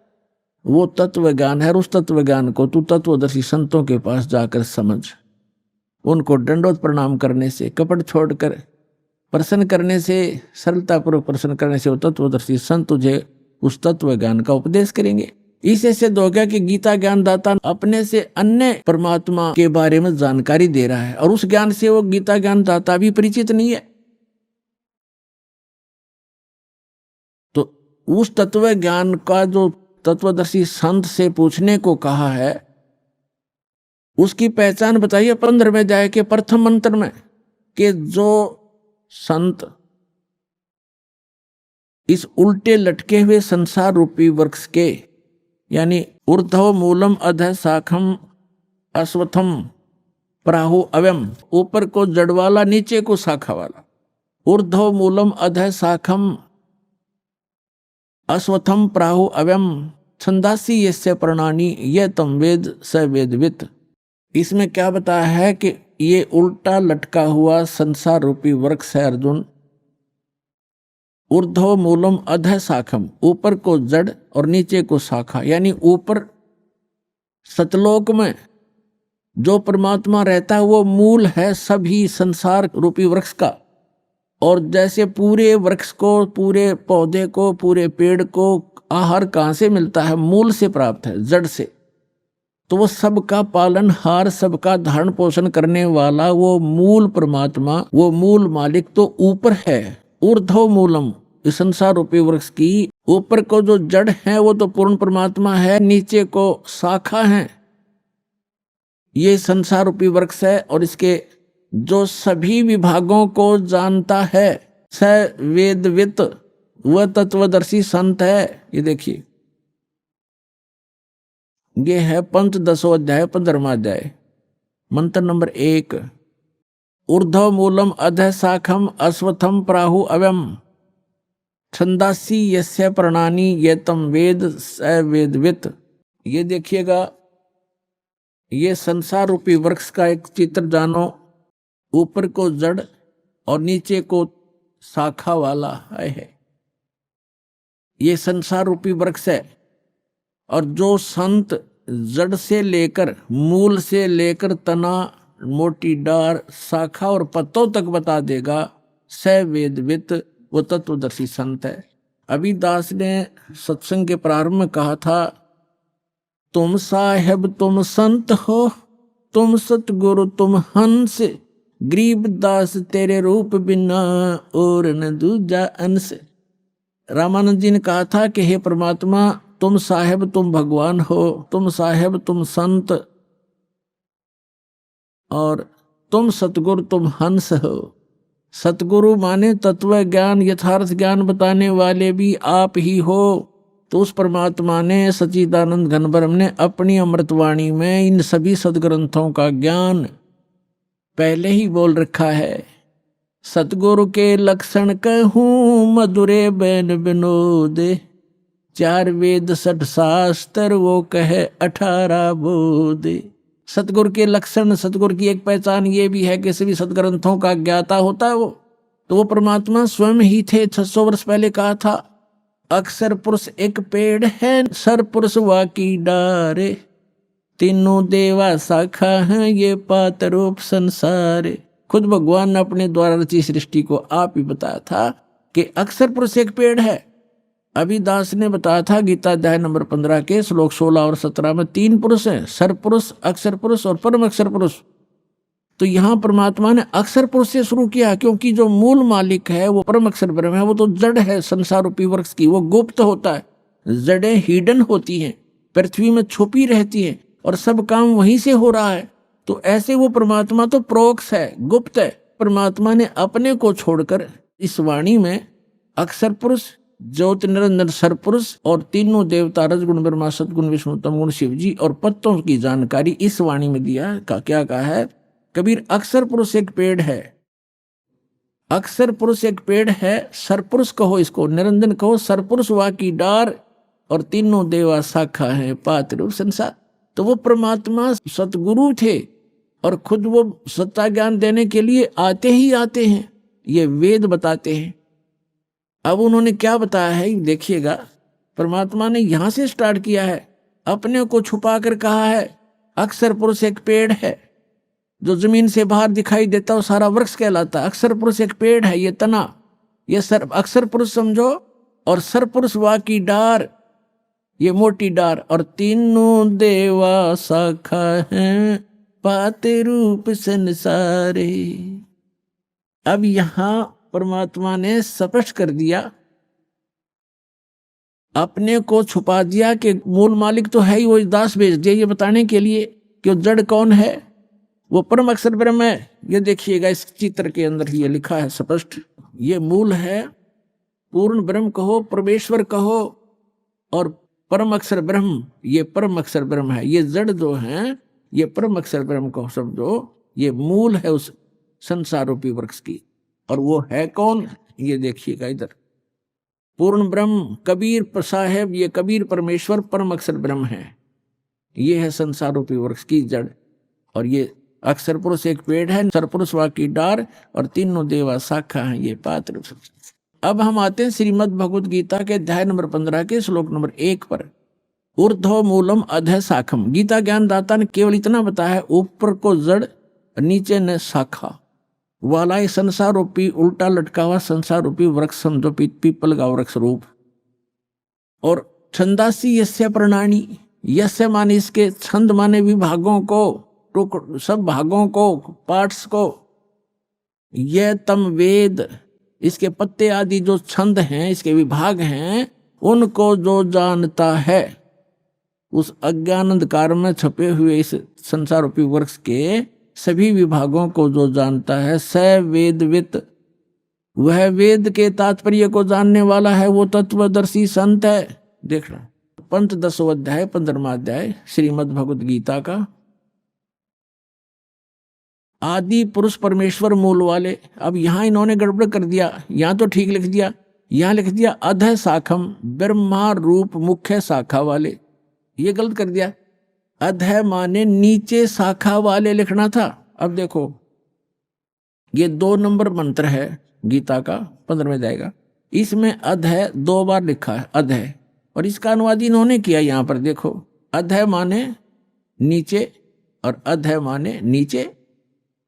वो तत्व ज्ञान है। उस तत्व ज्ञान को तू तत्वदर्शी संतों के पास जाकर समझ, उनको दंडोत प्रणाम करने से, कपट छोड़कर प्रसन्न करने से, सरलतापूर्वक प्रसन्न करने से वो तत्वदर्शी संत तुझे उस तत्व ज्ञान का उपदेश करेंगे। इससे सिद्ध हो गया कि गीता ज्ञान दाता अपने से अन्य परमात्मा के बारे में जानकारी दे रहा है और उस ज्ञान से वो गीता ज्ञान दाता भी परिचित नहीं है। तो उस तत्व ज्ञान का जो तत्वदर्शी संत से पूछने को कहा है, उसकी पहचान बताइए 15वें अध्याय के प्रथम मंत्र में कि जो संत इस उल्टे लटके हुए संसार रूपी वृक्ष के यानी ऊर्ध्व मूलम अधः शाखम अश्वत्थम प्राहु अव्यम, ऊपर को जड़ वाला नीचे को शाखा वाला, ऊर्ध्व मूलम अधः शाखम अश्वत्थम प्राहु अव्यम छंदासी यस्य प्रणानी ये तम वेद स वेदवित। इसमें क्या बताया है कि ये उल्टा लटका हुआ संसार रूपी वृक्ष है अर्जुन, ऊर्ध्व मूलम अधः शाखम, ऊपर को जड़ और नीचे को शाखा, यानी ऊपर सतलोक में जो परमात्मा रहता है वो मूल है सभी संसार रूपी वृक्ष का। और जैसे पूरे वृक्ष को, पूरे पौधे को, पूरे पेड़ को आहार कहाँ से मिलता है? मूल से प्राप्त है, जड़ से। तो वो सबका पालनहार, सबका धारण पोषण करने वाला वो मूल परमात्मा, वो मूल मालिक तो ऊपर है। ऊर्ध्व मूलम, इस संसार रूपी वृक्ष की ऊपर को जो जड़ है वो तो पूर्ण परमात्मा है, नीचे को शाखा है, ये संसार रूपी वृक्ष है। और इसके जो सभी विभागों को जानता है स वेदवित, वह तत्वदर्शी संत है। ये देखिए, ये है पंचदशो अध्याय 15वां अध्याय, मंत्र नंबर 1, ऊर्ध्व मूलम अधः शाखम अश्वत्थम प्राहु अव्यम छंदासी यस्य प्रणानी ये तम वेद स वेदवित। ये देखिएगा, ये संसार रूपी वृक्ष का एक चित्र जानो, ऊपर को जड़ और नीचे को शाखा वाला है, ये संसार रूपी वृक्ष है। और जो संत जड़ से लेकर, मूल से लेकर तना, मोटी डार, शाखा और पत्तों तक बता देगा, स वेदवित, वो तत्वदर्शी संत है। अभिदास ने सत्संग के प्रारंभ में कहा था, तुम साहेब तुम संत हो, तुम सतगुरु तुम हंस, गरीबदास तेरे रूप बिना और न दूजा अंश। रामानंद जी ने कहा था कि हे परमात्मा, तुम साहेब तुम भगवान हो, तुम साहेब तुम संत, और तुम सतगुरु तुम हंस हो। सतगुरु माने तत्व ज्ञान, यथार्थ ज्ञान बताने वाले भी आप ही हो। तो उस परमात्मा ने, सच्चिदानंद घन ब्रह्म ने अपनी अमृतवाणी में इन सभी सदग्रंथों का ज्ञान पहले ही बोल रखा है। सतगुरु के लक्षण कहूँ मधुरे बैन विनोद, 4 वेद 6 शास्त्र वो कहे 18 बोध। सतगुरु के लक्षण, सतगुरु की एक पहचान ये भी है कि सभी सदग्रंथों का ज्ञाता होता है वो। तो वो परमात्मा स्वयं ही थे। 600 वर्ष पहले कहा था, अक्षर पुरुष एक पेड़ है, सर पुरुष वाकी डारे, तीनों देवा शाखा हैं ये पात रूप संसार। खुद भगवान ने अपने द्वारा रची सृष्टि को आप ही बताया था कि अक्षर पुरुष एक पेड़ है। अभी दास ने बताया था गीता अध्याय नंबर 15 के श्लोक 16 और 17 में 3 पुरुष हैं, सर पुरुष, अक्षर पुरुष और परम अक्षर पुरुष। तो यहाँ परमात्मा ने अक्षर पुरुष से शुरू किया, क्योंकि जो मूल मालिक है वो परम अक्षर ब्रह्म है, वो तो जड़ है संसार रूपी वृक्ष की, वो गुप्त होता है। जड़ें हिडन होती हैं, पृथ्वी में छुपी रहती हैं और सब काम वहीं से हो रहा है। तो ऐसे वो परमात्मा तो प्रोक्ष है, गुप्त है। परमात्मा ने अपने को छोड़कर इस वाणी में अक्षर पुरुष, ज्योति निरंजन सर पुरुष और तीनों देवता रजगुण ब्रह्मा सतगुण विष्णु तमगुण शिव जी और पत्तों की जानकारी इस वाणी में दिया। क्या कहा है कबीर? अक्षर पुरुष एक पेड़ है, अक्षर पुरुष एक पेड़ है, सरपुरुष कहो इसको, निरंजन कहो, सरपुरुष वा की डार और तीनों देवा शाखा है पात्र रूप संसार। तो वो परमात्मा सतगुरु थे और खुद वो सत्ता ज्ञान देने के लिए आते ही आते हैं, ये वेद बताते हैं। अब उन्होंने क्या बताया है देखिएगा, परमात्मा ने यहां से स्टार्ट किया है, अपने को छुपा कर कहा है अक्षर पुरुष एक पेड़ है, जो जमीन से बाहर दिखाई देता है सारा वृक्ष कहलाता है। अक्षर पुरुष एक पेड़ है, ये तना, ये सर अक्षर पुरुष समझो, और सर पुरुष वा की डार, ये मोटी डार, और तीनों देवा शाखा हैं पाते रूप संसारे। अब यहां परमात्मा ने स्पष्ट कर दिया, अपने को छुपा दिया कि मूल मालिक तो है ही, वो दास भेज दिया ये बताने के लिए कि जड़ कौन है, वो परम अक्षर ब्रह्म है। ये देखिएगा इस चित्र के अंदर ये लिखा है स्पष्ट, ये मूल है, पूर्ण ब्रह्म कहो, परमेश्वर कहो, और परम अक्षर ब्रह्म, ये परम अक्षर ब्रह्म है। ये जड़ जो है ये परम अक्षर ब्रह्म को समझो, ये मूल है उस संसार रूपी वृक्ष की। और वो है कौन? ये देखिएगा इधर, पूर्ण ब्रह्म कबीर साहेब, ये कबीर परमेश्वर परम अक्षर ब्रह्म है, ये है संसार रूपी वृक्ष की जड़। और ये अक्षर पुरुष एक पेड़ है, सरपुरुष वा की डार और तीनों देवा शाखा है, ये पात्र। अब हम आते हैं श्रीमद् भगवद गीता के अध्याय नंबर 15 के श्लोक नंबर 1 पर। ऊर्ध्व मूलम अधः शाखम। गीता ज्ञान दाता ने केवल इतना बताया है, ऊपर को जड़, नीचे न शाखा वाला ये संसार रूपी उल्टा लटका हुआ संसार रूपी वृक्ष समझो, पीपल का वृक्ष रूप। और छंदासी यस्य प्रणानी, यस्य माने इसके, छंद माने विभागों को, सब भागों को, पार्ट्स को, यह तम वेद, इसके पत्ते आदि जो छंद हैं, इसके विभाग हैं, उनको जो जानता है, उस अज्ञान अंधकार में छपे हुए इस संसार रूपी वृक्ष के सभी विभागों को जो जानता है, स वेदवित, वह वेद के तात्पर्य को जानने वाला है, वो तत्वदर्शी संत है। देखना पंचदशों अध्याय 15वां अध्याय श्रीमद् भगवद गीता का। आदि पुरुष परमेश्वर मूल वाले। अब यहां इन्होंने गड़बड़ कर दिया, यहां तो ठीक लिख दिया, यहां लिख दिया अधः शाखम, ब्रह्मा रूप मुख्य शाखा वाले, ये गलत कर दिया। अधः माने नीचे शाखा वाले लिखना था। अब देखो ये 2 नंबर मंत्र है गीता का 15 में जाएगा, इसमें अधः 2 बार लिखा है अधः, और इसका अनुवाद इन्होंने किया यहां पर देखो, अधः माने नीचे और अधः माने नीचे।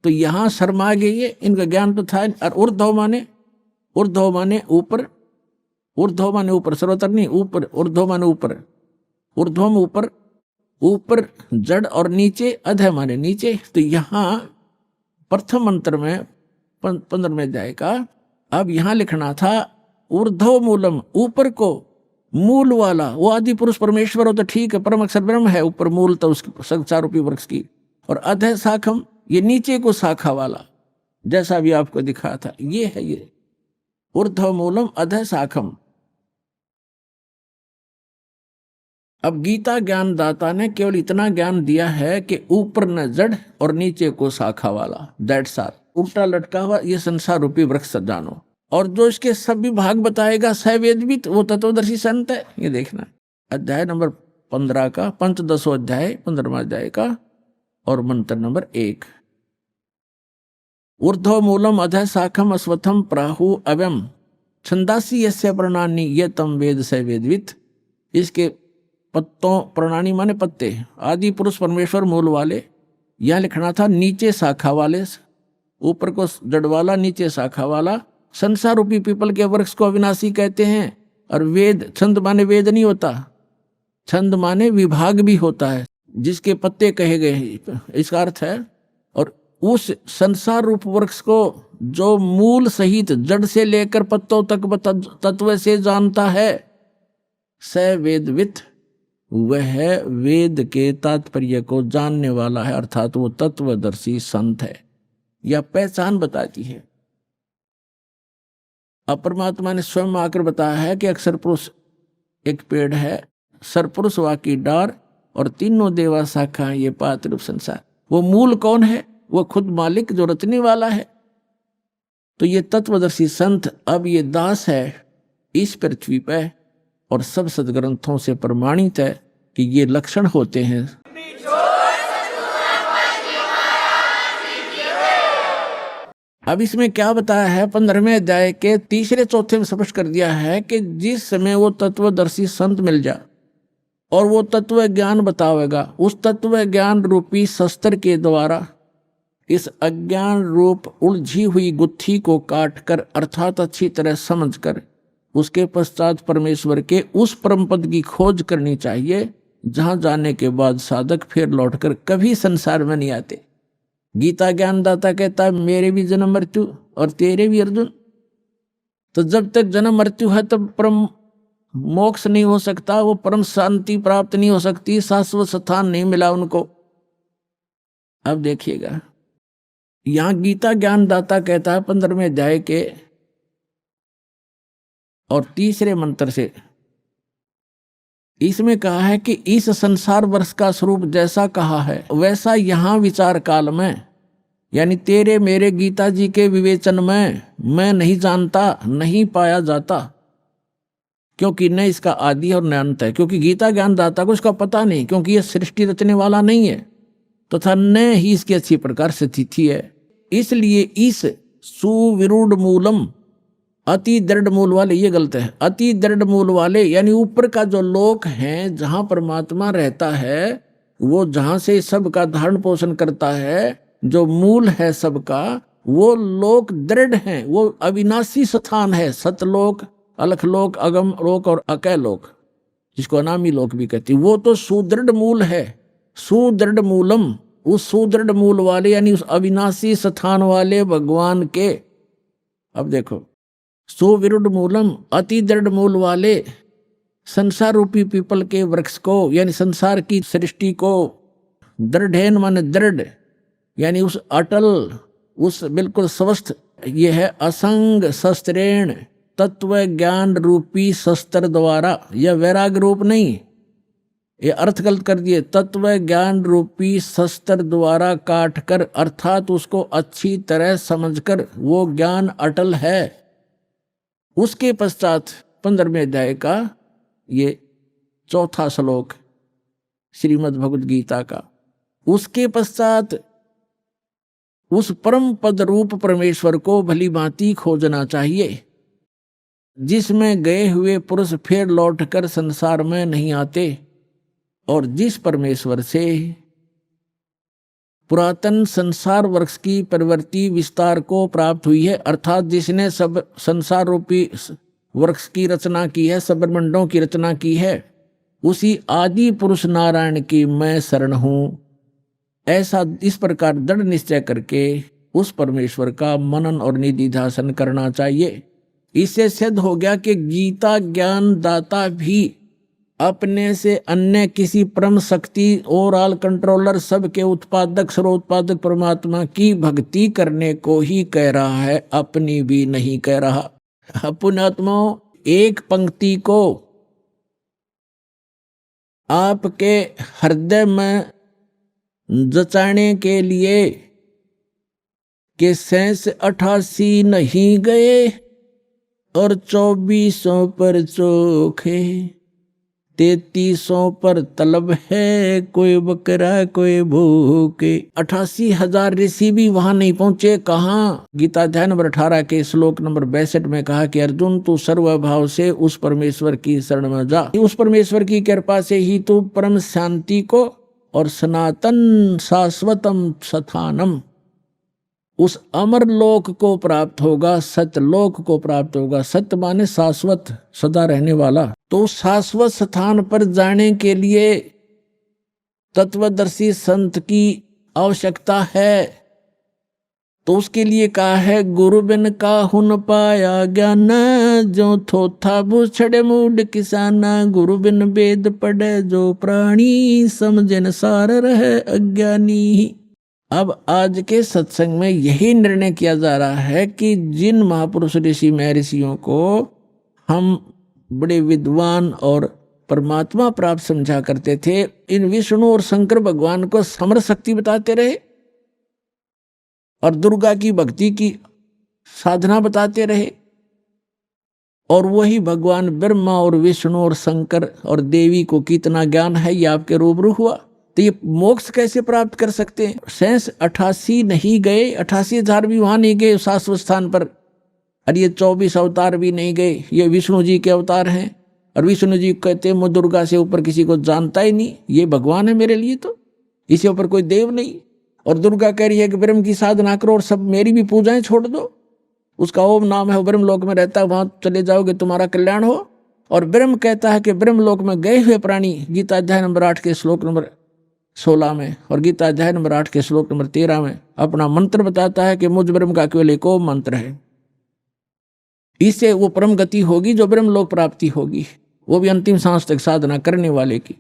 तो यहां शर्मा गई है, इनका ज्ञान तो था। और ऊर्ध्व माने ऊपर, ऊर्ध्व माने ऊपर, सर्वतर नहीं ऊपर, ऊर्ध्व माने ऊपर, ऊर्ध्वम ऊपर, ऊपर जड़ और नीचे अधः माने नीचे। तो यहां प्रथम मंत्र में 15 में जाएगा। अब यहां लिखना था ऊर्ध्व मूलम, ऊपर को मूल वाला, वो आदि पुरुष परमेश्वर हो तो ठीक है, परम अक्षर ब्रह्म है, ऊपर मूल तो उसकी संसार रूपी वृक्ष की। और अधः शाखम, ये नीचे को शाखा वाला, जैसा भी आपको दिखाया था, ये है ये ऊर्ध्व मूलम अधः शाखम। अब गीता ज्ञान दाता ने केवल इतना ज्ञान दिया है कि ऊपर न जड़ और नीचे को शाखा वाला, दैट्स ऑल, उल्टा लटका हुआ ये संसार रूपी वृक्ष जानो। और जो इसके सभी भाग बताएगा सवेदवित, वो तत्वदर्शी संत है। ये देखना अध्याय नंबर 15 का, पंचदशों अध्याय 15वां अध्याय का, और मंत्र नंबर 1। ऊर्ध्व मूलम अधः शाखम अश्वत्थम प्राहु अव्यम छंदासी यस्य प्रणानी ये तम वेद स वेदवित। इसके पत्तों, प्रणानी माने पत्ते, आदि पुरुष परमेश्वर मूल वाले, यह लिखना था नीचे शाखा वाले, ऊपर को जड़ वाला, नीचे शाखा वाला। संसार रूपी पीपल के वृक्ष को अविनाशी कहते हैं। और वेद, छंद माने वेद नहीं होता, छंद माने विभाग भी होता है, जिसके पत्ते कहे गए हैं, इसका अर्थ है। और उस संसार रूप वृक्ष को जो मूल सहित जड़ से लेकर पत्तों तक तत्व से जानता है, स वेदवित, वह वेद के तात्पर्य को जानने वाला है, अर्थात वो तत्वदर्शी संत है। यह पहचान बताती है। अब परमात्मा ने स्वयं आकर बताया है कि अक्षर पुरुष एक पेड़ है, सरपुरुष वाकी डार, और तीनों देवा शाखा, ये पात रूप संसार। वो मूल कौन है? वो खुद मालिक जो रचने वाला है। तो ये तत्वदर्शी संत अब ये दास है इस पृथ्वी पे, और सब सदग्रंथों से प्रमाणित है कि ये लक्षण होते हैं। अब इसमें क्या बताया है? 15वें अध्याय के 3-4 में स्पष्ट कर दिया है कि जिस समय वो तत्वदर्शी संत मिल जाए और वो तत्व ज्ञान बतावेगा, उस तत्व ज्ञान रूपी शस्त्र के द्वारा इस अज्ञान रूप उलझी हुई गुत्थी को काट कर, अर्थात अच्छी तरह समझ कर, उसके पश्चात परमेश्वर के उस परम पद की खोज करनी चाहिए, जहां जाने के बाद साधक फिर लौटकर कभी संसार में नहीं आते। गीता ज्ञानदाता कहता है मेरे भी जन्म मृत्यु और तेरे भी अर्जुन। तो जब तक जन्म मृत्यु है तब परम मोक्ष नहीं हो सकता, वो परम शांति प्राप्त नहीं हो सकती, शाश्वत स्थान नहीं मिला उनको। अब देखिएगा, यहां गीता ज्ञानदाता कहता है 15वें अध्याय के और 3 मंत्र से, इसमें कहा है कि इस संसार वर्ष का स्वरूप जैसा कहा है वैसा यहां विचार काल में, यानी तेरे मेरे गीता जी के विवेचन में मैं नहीं जानता, नहीं पाया जाता, क्योंकि न इसका आदि और न अंत है। क्योंकि गीता ज्ञानदाता को इसका पता नहीं, क्योंकि यह सृष्टि रचने वाला नहीं है, तथा न ही इसकी अच्छी प्रकार से तिथि है। इसलिए इस सुविरूढ़ मूलम, अति दृढ़ मूल वाले, ये गलत है, अति दृढ़ मूल वाले यानी ऊपर का जो लोक है, जहां परमात्मा रहता है, वो जहां से सबका धारण पोषण करता है, जो मूल है सबका, वो लोक दृढ़ है, वो अविनाशी स्थान है। सतलोक, अलखलोक, अगम लोक और अकय लोक, जिसको अनामी लोक भी कहती, वो तो सुदृढ़ मूल है। सुदृढ़ मूलम, उस सुदृढ़ मूल वाले यानी उस अविनाशी स्थान वाले भगवान के। अब देखो, सुविरूढ़ मूलम, अति दृढ़ मूल वाले संसार रूपी पीपल के वृक्ष को, यानी संसार की सृष्टि को, दृढ़ेन माने दृढ़, यानी उस अटल, उस बिल्कुल स्वस्थ, यह है असंग शस्त्रेण, तत्व ज्ञान रूपी शस्त्र द्वारा। यह वैराग रूप नहीं, ये अर्थ गलत कर दिए, तत्व ज्ञान रूपी शस्त्र द्वारा काट कर, अर्थात उसको अच्छी तरह समझकर, वो ज्ञान अटल है। उसके पश्चात 15वें अध्याय का ये 4था श्लोक श्रीमद् भगवद गीता का, उसके पश्चात उस परम पद रूप परमेश्वर को भली भांति खोजना चाहिए, जिसमें गए हुए पुरुष फिर लौटकर संसार में नहीं आते, और जिस परमेश्वर से पुरातन संसार वृक्ष की प्रवृत्ति विस्तार को प्राप्त हुई है, अर्थात जिसने सब संसार रूपी वृक्ष की रचना की है, सब ब्रह्मांडों की रचना की है, उसी आदि पुरुष नारायण की मैं शरण हूं। ऐसा इस प्रकार दृढ़ निश्चय करके उस परमेश्वर का मनन और निधिध्यासन करना चाहिए। इससे सिद्ध हो गया कि गीता ज्ञान दाता भी अपने से अन्य किसी परम शक्ति और ऑल कंट्रोलर, सबके उत्पादक, सर्वोत्पादक परमात्मा की भक्ति करने को ही कह रहा है, अपनी भी नहीं कह रहा। पुण्यात्माओं, एक पंक्ति को आपके हृदय में जचाने के लिए कि 88 नहीं गए और 2400 पर चोखे, 3300 पर तलब है, कोई बकरा कोई भूखे। 88,000 ऋषि भी वहां नहीं पहुंचे। कहाँ? गीता अध्याय नंबर 18 के श्लोक नंबर 62 में कहा कि अर्जुन, तू सर्वभाव से उस परमेश्वर की शरण में जा। उस परमेश्वर की कृपा से ही तू परम शांति को और सनातन शाश्वतम स्थानम, उस अमर लोक को प्राप्त होगा, सत्यलोक को प्राप्त होगा। सत्य माने शाश्वत, सदा रहने वाला। तो शाश्वत स्थान पर जाने के लिए तत्वदर्शी संत की आवश्यकता है। तो उसके लिए कहा है, गुरु बिन काहू न पाया ज्ञान, जो थोथा भूछड़े मूड किसाना। गुरु बिन वेद पढ़े जो प्राणी, समझन सार रहे अज्ञानी। अब आज के सत्संग में यही निर्णय किया जा रहा है कि जिन महापुरुष ऋषि महर्षियों को हम बड़े विद्वान और परमात्मा प्राप्त समझा करते थे, इन विष्णु और शंकर भगवान को समर शक्ति बताते रहे और दुर्गा की भक्ति की साधना बताते रहे, और वही भगवान ब्रह्मा और विष्णु और शंकर और देवी को कितना ज्ञान है ये आपके रूबरू हुआ। तो ये मोक्ष कैसे प्राप्त कर सकते हैं? शेष 88 नहीं गए, 88,000 भी वहां नहीं गए शाश्वत स्थान पर, और ये 24 अवतार भी नहीं गए। ये विष्णु जी के अवतार हैं, और विष्णु जी कहते हैं मैं दुर्गा से ऊपर किसी को जानता ही नहीं, ये भगवान है मेरे लिए, तो इससे ऊपर कोई देव नहीं। और दुर्गा कह रही है कि ब्रह्म की साधना करो और सब मेरी भी पूजाएं छोड़ दो। उसका ओम नाम है, वो ब्रह्म लोक में रहता है, वहां चले जाओगे तुम्हारा कल्याण हो। और ब्रह्म कहता है कि ब्रह्म लोक में गए हुए प्राणी, गीता अध्याय नंबर 8 के श्लोक नंबर 16 में और गीता अध्याय नंबर 8 के श्लोक नंबर 13 में अपना मंत्र बताता है कि मुझ ब्रह्म का केवल एक ओम मंत्र है। इससे वो परम गति होगी जो ब्रह्म लोक प्राप्ति होगी, वो भी अंतिम सांस तक साधना करने वाले की।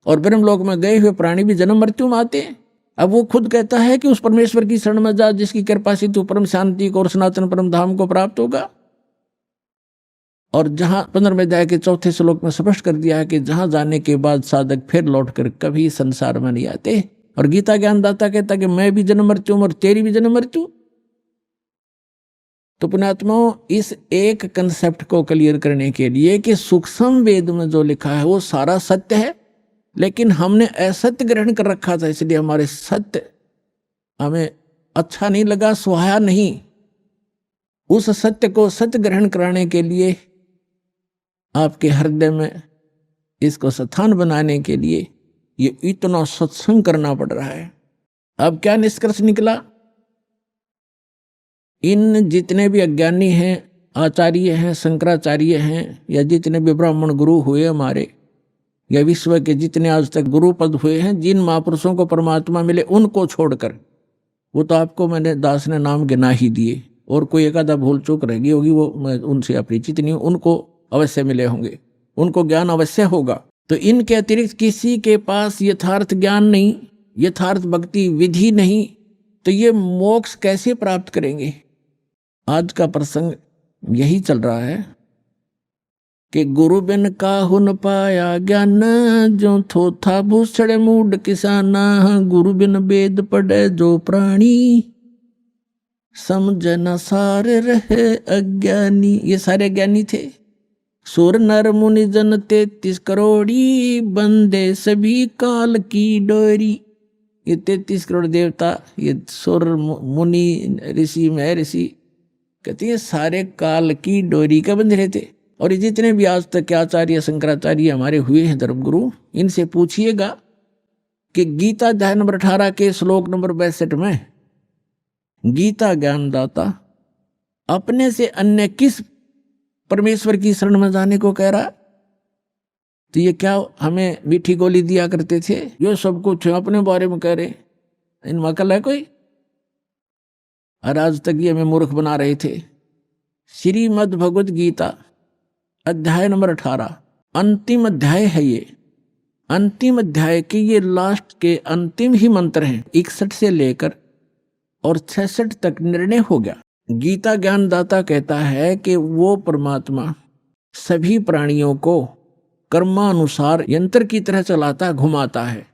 और ब्रह्म लोक में गए हुए प्राणी भी जन्म मृत्यु में आते हैं। अब वो खुद कहता है कि उस परमेश्वर की शरण में जा जिसकी कृपा से तू परम शांति को और सनातन परम धाम को प्राप्त होगा। और जहां 15वें अध्याय के 4थे श्लोक में स्पष्ट कर दिया है कि जहां जाने के बाद साधक फिर लौटकर कभी संसार में नहीं आते। और गीता ज्ञानदाता कहता कि मैं भी जन्म मृत्यु और तेरी भी जन्म मृत्यु। तो पुण्यात्माओं, इस एक कंसेप्ट को क्लियर करने के लिए कि सूक्ष्म वेद में जो लिखा है वो सारा सत्य है, लेकिन हमने असत्य ग्रहण कर रखा था, इसलिए हमारे सत्य हमें अच्छा नहीं लगा, सुहाया नहीं। उस सत्य को सत्य ग्रहण कराने के लिए आपके हृदय में इसको स्थान बनाने के लिए ये इतना सत्संग करना पड़ रहा है। अब क्या निष्कर्ष निकला? इन जितने भी अज्ञानी हैं, आचार्य हैं, शंकराचार्य हैं, या जितने भी ब्राह्मण गुरु हुए हमारे, या विश्व के जितने आज तक गुरु पद हुए हैं, जिन महापुरुषों को परमात्मा मिले उनको छोड़कर, वो तो आपको मैंने दास ने नाम गिना ही दिए, और कोई एक आधा भूल चूक रहेगी होगी, वो मैं उनसे अपरिचित नहीं हूँ, उनको अवश्य मिले होंगे, उनको ज्ञान अवश्य होगा। तो इनके अतिरिक्त किसी के पास यथार्थ ज्ञान नहीं, यथार्थ भक्ति विधि नहीं, तो ये मोक्ष कैसे प्राप्त करेंगे? आज का प्रसंग यही चल रहा है कि गुरु बिन काहू न पाया ज्ञान, जो थोथा भूषण मूड किसाना। गुरु बिन वेद पढ़े जो प्राणी, समझ न सार रहे अज्ञानी। ये सारे ज्ञानी थे। सुर नर मुनि जन 33 करोड़ी, बंदे सभी काल की डोरी। ये 33 करोड़ देवता, ये सुर मुनि ऋषि महर्षि, कहते हैं सारे काल की डोरी का बंध रहे थे। और ये जितने भी आज तक के आचार्य शंकराचार्य हमारे हुए हैं धर्मगुरु, इनसे पूछिएगा कि गीता अध्याय नंबर 18 के श्लोक नंबर 62 में गीता ज्ञानदाता अपने से अन्य किस परमेश्वर की शरण में जाने को कह रहा? तो ये क्या हमें मीठी गोली दिया करते थे? ये सब कुछ अपने बारे में कह रहे, इनमें अकल है कोई? और आज तक ये हमें मूर्ख बना रहे थे। श्रीमद् भगवत गीता अध्याय नंबर 18 अंतिम अध्याय है। ये अंतिम अध्याय के ये लास्ट के अंतिम ही मंत्र हैं। 61 से लेकर और 66 तक निर्णय हो गया। गीता ज्ञानदाता कहता है कि वो परमात्मा सभी प्राणियों को कर्मानुसार यंत्र की तरह चलाता, घुमाता है।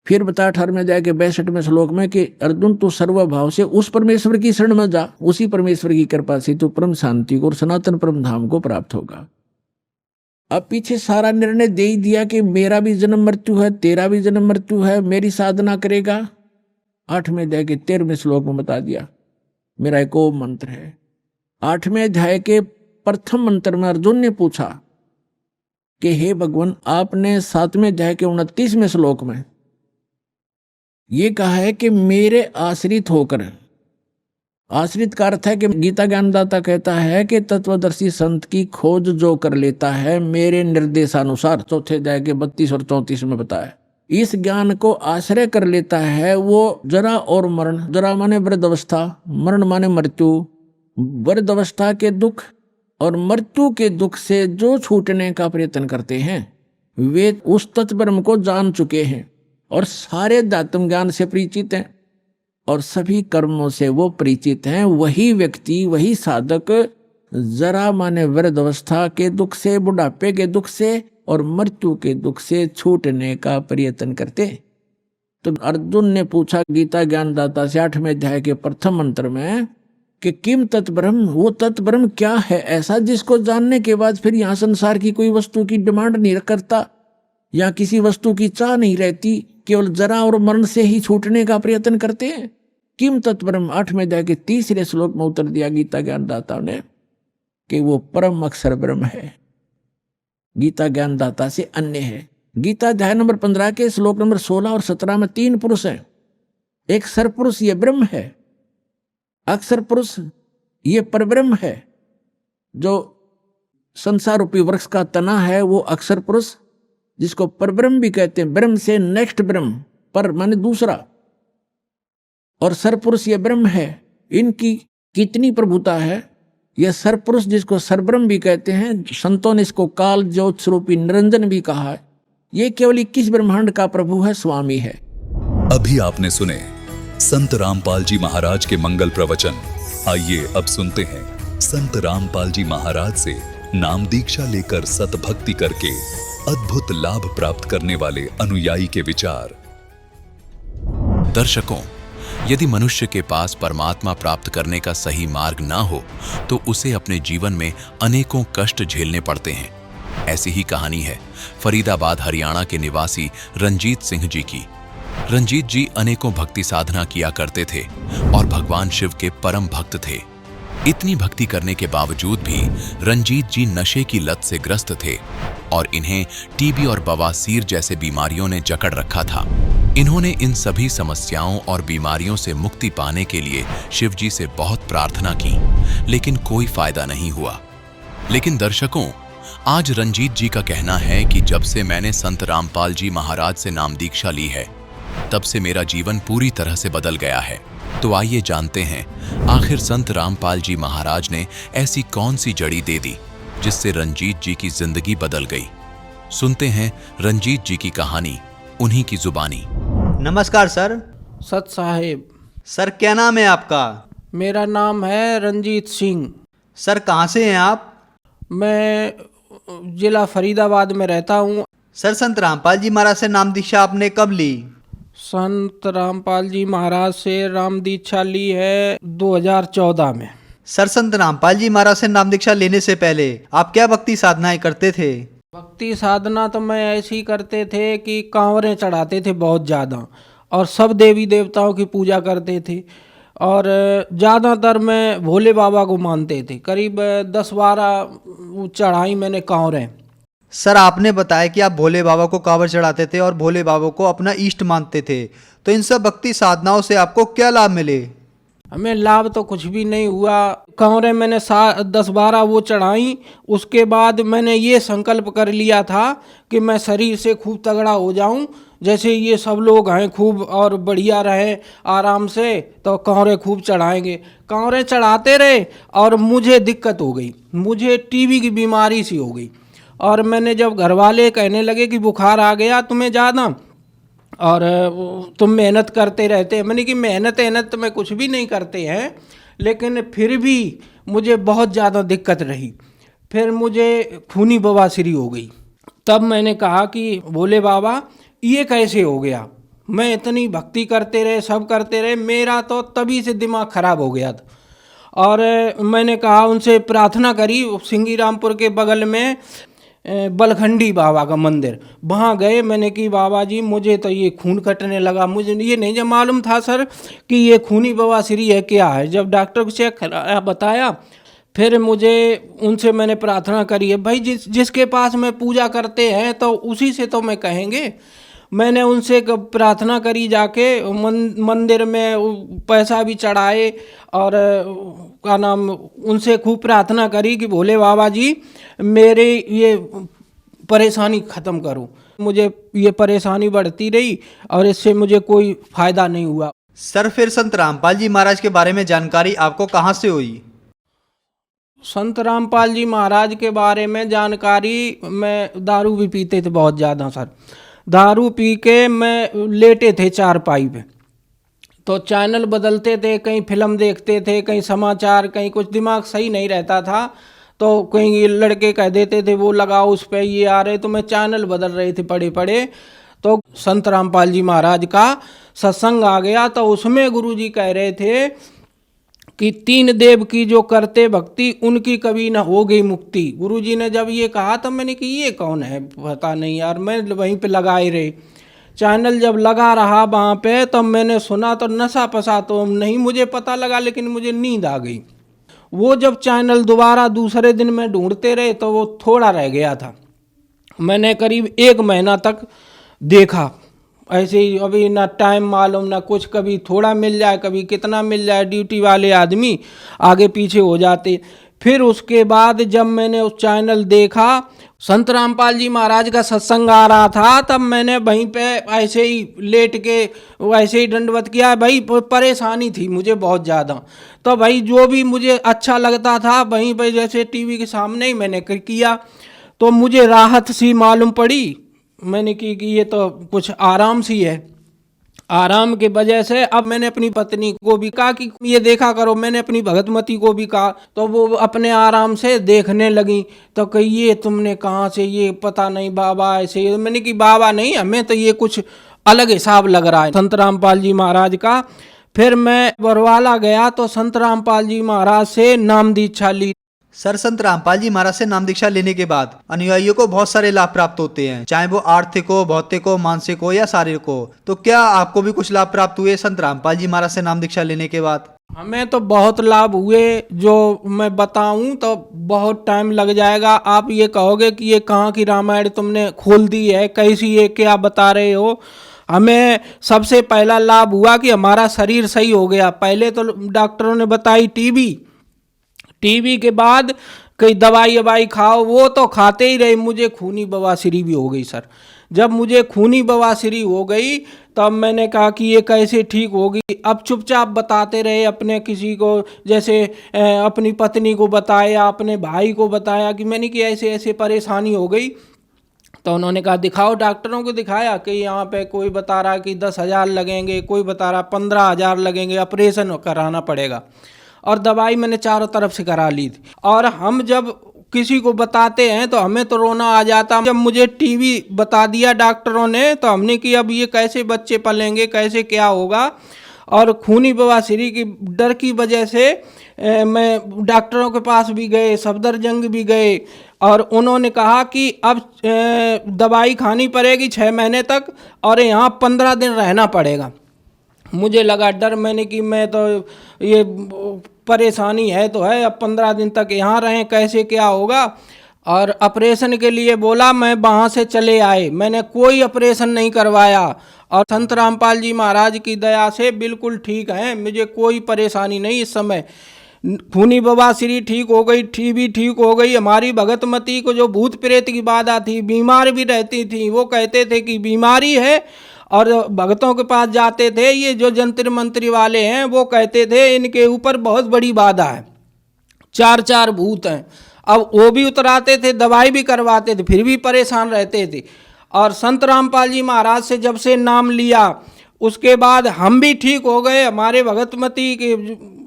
फिर बता 18वें अध्याय के 62वें श्लोक में कि अर्जुन तू सर्वभाव से उस परमेश्वर की शरण में जा, उसी परमेश्वर की कृपा से तू परम शांति को और सनातन परम धाम को प्राप्त होगा। अब पीछे सारा निर्णय दे ही दिया कि मेरा भी जन्म मृत्यु है, तेरा भी जन्म मृत्यु है, मेरी साधना करेगा। 8वें अध्याय के 13वें श्लोक में बता दिया मेरा एक ओम मंत्र है। 8वें अध्याय के प्रथम मंत्र में अर्जुन ने पूछा कि हे भगवान, आपने 7वें अध्याय के 29वें श्लोक में ये कहा है कि मेरे आश्रित होकर, आश्रित का अर्थ है कि गीता ज्ञानदाता कहता है कि तत्वदर्शी संत की खोज जो कर लेता है मेरे निर्देशानुसार, चौथे अध्याय के 32 और 34 में बताया, इस ज्ञान को आश्रय कर लेता है, वो जरा और मरण, जरा माने वृद्धावस्था, मरण माने मृत्यु, वृद्धावस्था के दुख और मृत्यु के दुख से जो छूटने का प्रयत्न करते हैं वे उस तत्ब्रह्म को जान चुके हैं और सारे अध्यात्म ज्ञान से परिचित हैं और सभी कर्मों से वो परिचित हैं। वही व्यक्ति, वही साधक जरा माने वृद्धावस्था के दुख से, बुढ़ापे के दुख से और मृत्यु के दुख से छूटने का प्रयत्न करते। तो अर्जुन ने पूछा गीता ज्ञानदाता से 8वें अध्याय के प्रथम मंत्र में कि किम तत्ब्रह्म, वो तत्ब्रह्म क्या है ऐसा जिसको जानने के बाद फिर यहाँ संसार की कोई वस्तु की डिमांड नहीं करता या किसी वस्तु की चाह नहीं रहती, केवल जरा और मरण से ही छूटने का प्रयत्न करते हैं। किम तत्ब्रह्म 8वें अध्याय के 3 श्लोक में उत्तर दिया गीता ज्ञानदाता ने कि वो परम अक्षर ब्रह्म है, गीता ज्ञानदाता से अन्य है। गीता अध्याय नंबर 15 के श्लोक नंबर 16 और 17 में 3 पुरुष हैं। एक सरपुरुष ये ब्रह्म है, अक्षर पुरुष ये परब्रह्म है, जो संसार रूपी वृक्ष का तना है वो अक्षर पुरुष, जिसको परब्रह्म भी कहते हैं। ब्रह्म से नेक्स्ट ब्रह्म, पर माने दूसरा, और सरपुरुष ये ब्रह्म है। इनकी कितनी प्रभुता है। यह सरपुरुष जिसको सरब्रह्म भी कहते हैं, संतों ने इसको काल ज्योत स्वरूपी निरंजन भी कहा है। ये केवल 21 ब्रह्मांड का प्रभु है, स्वामी है। अभी आपने सुने संत रामपाल जी महाराज के मंगल प्रवचन। आइए अब सुनते हैं संत रामपाल जी महाराज से नाम दीक्षा लेकर सतभक्ति करके अद्भुत लाभ प्राप्त करने वाले अनुयायी के विचार। दर्शकों, यदि मनुष्य के पास परमात्मा प्राप्त करने का सही मार्ग ना हो तो उसे अपने जीवन में अनेकों कष्ट झेलने पड़ते हैं। ऐसी ही कहानी है फरीदाबाद हरियाणा के निवासी रंजीत सिंह जी की। रंजीत जी अनेकों भक्ति साधना किया करते थे और भगवान शिव के परम भक्त थे। इतनी भक्ति करने के बावजूद भी रंजीत जी नशे की लत से ग्रस्त थे और इन्हें टीबी और बवासीर जैसे बीमारियों ने जकड़ रखा था। इन्होंने इन सभी समस्याओं और बीमारियों से मुक्ति पाने के लिए शिव जी से बहुत प्रार्थना की, लेकिन कोई फायदा नहीं हुआ। लेकिन दर्शकों, आज रंजीत जी का कहना है कि जब से मैंने संत रामपाल जी महाराज से नाम दीक्षा ली है, तब से मेरा जीवन पूरी तरह से बदल गया है। तो आइए जानते हैं आखिर संत रामपाल जी महाराज ने ऐसी कौन सी जड़ी दे दी जिससे रंजीत जी की जिंदगी बदल गई। सुनते हैं रंजीत जी की कहानी उन्हीं की जुबानी। नमस्कार सर। सत साहेब। सर क्या नाम है आपका? मेरा नाम है रंजीत सिंह। सर कहाँ से हैं आप? मैं जिला फरीदाबाद में रहता हूँ। सर संत रामपाल जी महाराज से नाम दीक्षा आपने कब ली? संत रामपाल जी महाराज से राम दीक्षा ली है 2014 में। सर संत रामपाल जी महाराज से नाम दीक्षा लेने से पहले आप क्या भक्ति साधनाएं करते थे? भक्ति साधना तो मैं ऐसी करते थे कि कांवरें चढ़ाते थे बहुत ज़्यादा और सब देवी देवताओं की पूजा करते थे और ज़्यादातर मैं भोले बाबा को मानते थे। करीब 10-12 चढ़ाई मैंने कांवरें। सर आपने बताया कि आप भोले बाबा को कांवर चढ़ाते थे और भोले बाबा को अपना इष्ट मानते थे, तो इन सब भक्ति साधनाओं से आपको क्या लाभ मिले? हमें लाभ तो कुछ भी नहीं हुआ। कांवरें मैंने 10-12 वो चढ़ाई, उसके बाद मैंने ये संकल्प कर लिया था कि मैं शरीर से खूब तगड़ा हो जाऊं, जैसे ये सब लोग हैं खूब और बढ़िया रहे आराम से, तो कांवरें खूब चढ़ाएंगे। कांवरें चढ़ाते रहे और मुझे दिक्कत हो गई, मुझे टीबी की बीमारी सी हो गई और मैंने जब घर वाले कहने लगे कि बुखार आ गया तुम्हें ज़्यादा और तुम मेहनत करते रहते हैं, मैंने कि मेहनत में कुछ भी नहीं करते हैं, लेकिन फिर भी मुझे बहुत ज़्यादा दिक्कत रही। फिर मुझे खूनी बवासीर हो गई। तब मैंने कहा कि भोले बाबा ये कैसे हो गया? मैं इतनी भक्ति करते रहे, सब करते रहे, मेरा तो तभी से दिमाग खराब हो गया था। और मैंने कहा, उनसे प्रार्थना करी। सिंगी रामपुर के बगल में बलखंडी बाबा का मंदिर, वहाँ गए। मैंने कि बाबा जी मुझे तो ये खून कटने लगा, मुझे ये नहीं जब मालूम था सर कि ये खूनी बवासीर है क्या है। जब डॉक्टर को चेक बताया, फिर मुझे उनसे मैंने प्रार्थना करी है, भाई जिसके पास में पूजा करते हैं तो उसी से तो मैं कहेंगे। मैंने उनसे प्रार्थना करी जाके मंदिर में पैसा भी चढ़ाए और क्या नाम उनसे खूब प्रार्थना करी कि भोले बाबा जी मेरे ये परेशानी ख़त्म करो। मुझे ये परेशानी बढ़ती रही और इससे मुझे कोई फ़ायदा नहीं हुआ। सर फिर संत रामपाल जी महाराज के बारे में जानकारी आपको कहाँ से हुई? संत रामपाल जी महाराज के बारे में जानकारी, मैं दारू भी पीते थे बहुत ज़्यादा सर। दारू पी के मैं लेटे थे चारपाई पे, तो चैनल बदलते थे, कहीं फिल्म देखते थे, कहीं समाचार, कहीं कुछ, दिमाग सही नहीं रहता था। तो कहीं लड़के कह देते थे वो लगाओ उस पर ये आ रहे, तो मैं चैनल बदल रहे थे पड़े पड़े। तो संत रामपाल जी महाराज का सत्संग आ गया, तो उसमें गुरुजी कह रहे थे कि 3 देव की जो करते भक्ति उनकी कभी ना हो गई मुक्ति। गुरुजी ने जब ये कहा तो मैंने कि ये कौन है, पता नहीं यार। मैं वहीं पे लगाए रहे, चैनल जब लगा रहा वहाँ पे, तब मैंने सुना तो नशा पसा तो नहीं मुझे पता लगा, लेकिन मुझे नींद आ गई। वो जब चैनल दोबारा दूसरे दिन में ढूंढते रहे तो वो थोड़ा रह गया था। मैंने करीब 1 महीना तक देखा ऐसे ही, अभी ना टाइम मालूम ना कुछ, कभी थोड़ा मिल जाए कभी कितना मिल जाए, ड्यूटी वाले आदमी आगे पीछे हो जाते। फिर उसके बाद जब मैंने उस चैनल देखा, संत रामपाल जी महाराज का सत्संग आ रहा था, तब मैंने वहीं पे ऐसे ही लेट के वैसे ही दंडवत किया। भाई परेशानी थी मुझे बहुत ज़्यादा, तो भाई जो भी मुझे अच्छा लगता था वहीं पे जैसे टीवी के सामने ही मैंने किया, तो मुझे राहत सी मालूम पड़ी। मैंने की कि ये तो कुछ आराम सी है। आराम के वजह से अब मैंने अपनी पत्नी को भी कहा कि ये देखा करो, मैंने अपनी भगतमती को भी कहा, तो वो अपने आराम से देखने लगी। तो कही ये तुमने कहाँ से, ये पता नहीं बाबा ऐसे। मैंने कि बाबा नहीं, हमें तो ये कुछ अलग हिसाब लग रहा है संत रामपाल जी महाराज का। फिर मैं बरवाला गया तो संत रामपाल जी महाराज से नाम दीक्षा ली। सर संत रामपाल जी महाराज से नाम दीक्षा लेने के बाद अनुयायियों को बहुत सारे लाभ प्राप्त होते हैं, चाहे वो आर्थिक हो, भौतिक हो, मानसिक हो या शारीरिक हो। तो क्या आपको भी कुछ लाभ प्राप्त हुए संत रामपाल जी महाराज से नाम दीक्षा लेने के बाद? हमें तो बहुत लाभ हुए, जो मैं बताऊं तो बहुत टाइम लग जाएगा। आप ये कहोगे कि ये कहाँ की रामायण तुमने खोल दी है, कैसी ये क्या बता रहे हो। हमें सबसे पहला लाभ हुआ कि हमारा शरीर सही हो गया। पहले तो डॉक्टरों ने बताई टीबी के बाद कई दवाई खाओ, वो तो खाते ही रहे। मुझे खूनी बवासीर भी हो गई सर। जब मुझे खूनी बवासीर हो गई तब मैंने कहा कि ये कैसे ठीक होगी। अब चुपचाप बताते रहे अपने किसी को, जैसे अपनी पत्नी को बताया, अपने भाई को बताया कि मैंने कि ऐसे ऐसे परेशानी हो गई। तो उन्होंने कहा दिखाओ, डॉक्टरों को दिखाया कि यहाँ पे कोई बता रहा कि 10,000 लगेंगे, कोई बता रहा 15,000 लगेंगे, ऑपरेशन कराना पड़ेगा। और दवाई मैंने चारों तरफ से करा ली थी। और हम जब किसी को बताते हैं तो हमें तो रोना आ जाता। जब मुझे टीबी बता दिया डॉक्टरों ने तो हमने कि अब ये कैसे बच्चे पलेंगे, कैसे क्या होगा। और खूनी बवासीर की डर की वजह से मैं डॉक्टरों के पास भी गए, सफदरजंग भी गए, और उन्होंने कहा कि अब दवाई खानी पड़ेगी 6 महीने तक और यहाँ 15 दिन रहना पड़ेगा। मुझे लगा डर, मैंने कि मैं तो ये परेशानी है तो है, अब 15 दिन तक यहाँ रहें, कैसे क्या होगा। और ऑपरेशन के लिए बोला, मैं वहाँ से चले आए, मैंने कोई ऑपरेशन नहीं करवाया। और संत रामपाल जी महाराज की दया से बिल्कुल ठीक हैं, मुझे कोई परेशानी नहीं इस समय। खूनी बवासीर ठीक हो गई, टीबी ठीक हो गई। हमारी भगतमती को जो भूत प्रेत की बाधा थी, बीमार भी रहती थी, वो कहते थे कि बीमारी है, और भगतों के पास जाते थे, ये जो जंतर मंत्री वाले हैं वो कहते थे इनके ऊपर बहुत बड़ी बाधा है, 4 भूत हैं। अब वो भी उतराते थे, दवाई भी करवाते थे, फिर भी परेशान रहते थे। और संत रामपाल जी महाराज से जब से नाम लिया उसके बाद हम भी ठीक हो गए। हमारे भगतमती की,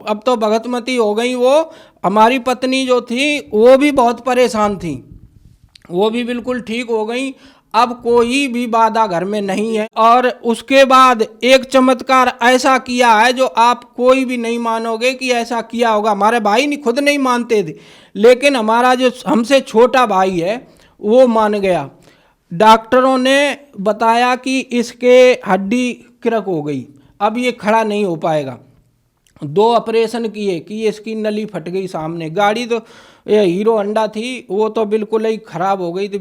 अब तो भगतमती हो गई वो, हमारी पत्नी जो थी वो भी बहुत परेशान थी, वो भी बिल्कुल ठीक हो गई। अब कोई भी बाधा घर में नहीं है। और उसके बाद एक चमत्कार ऐसा किया है जो आप कोई भी नहीं मानोगे कि ऐसा किया होगा। हमारे भाई नहीं, खुद नहीं मानते थे, लेकिन हमारा जो हमसे छोटा भाई है वो मान गया। डॉक्टरों ने बताया कि इसके हड्डी क्रक हो गई, अब ये खड़ा नहीं हो पाएगा। 2 ऑपरेशन किए कि इसकी नली फट गई सामने। गाड़ी तो ये हीरो होंडा थी, वो तो बिल्कुल ही ख़राब हो गई थी,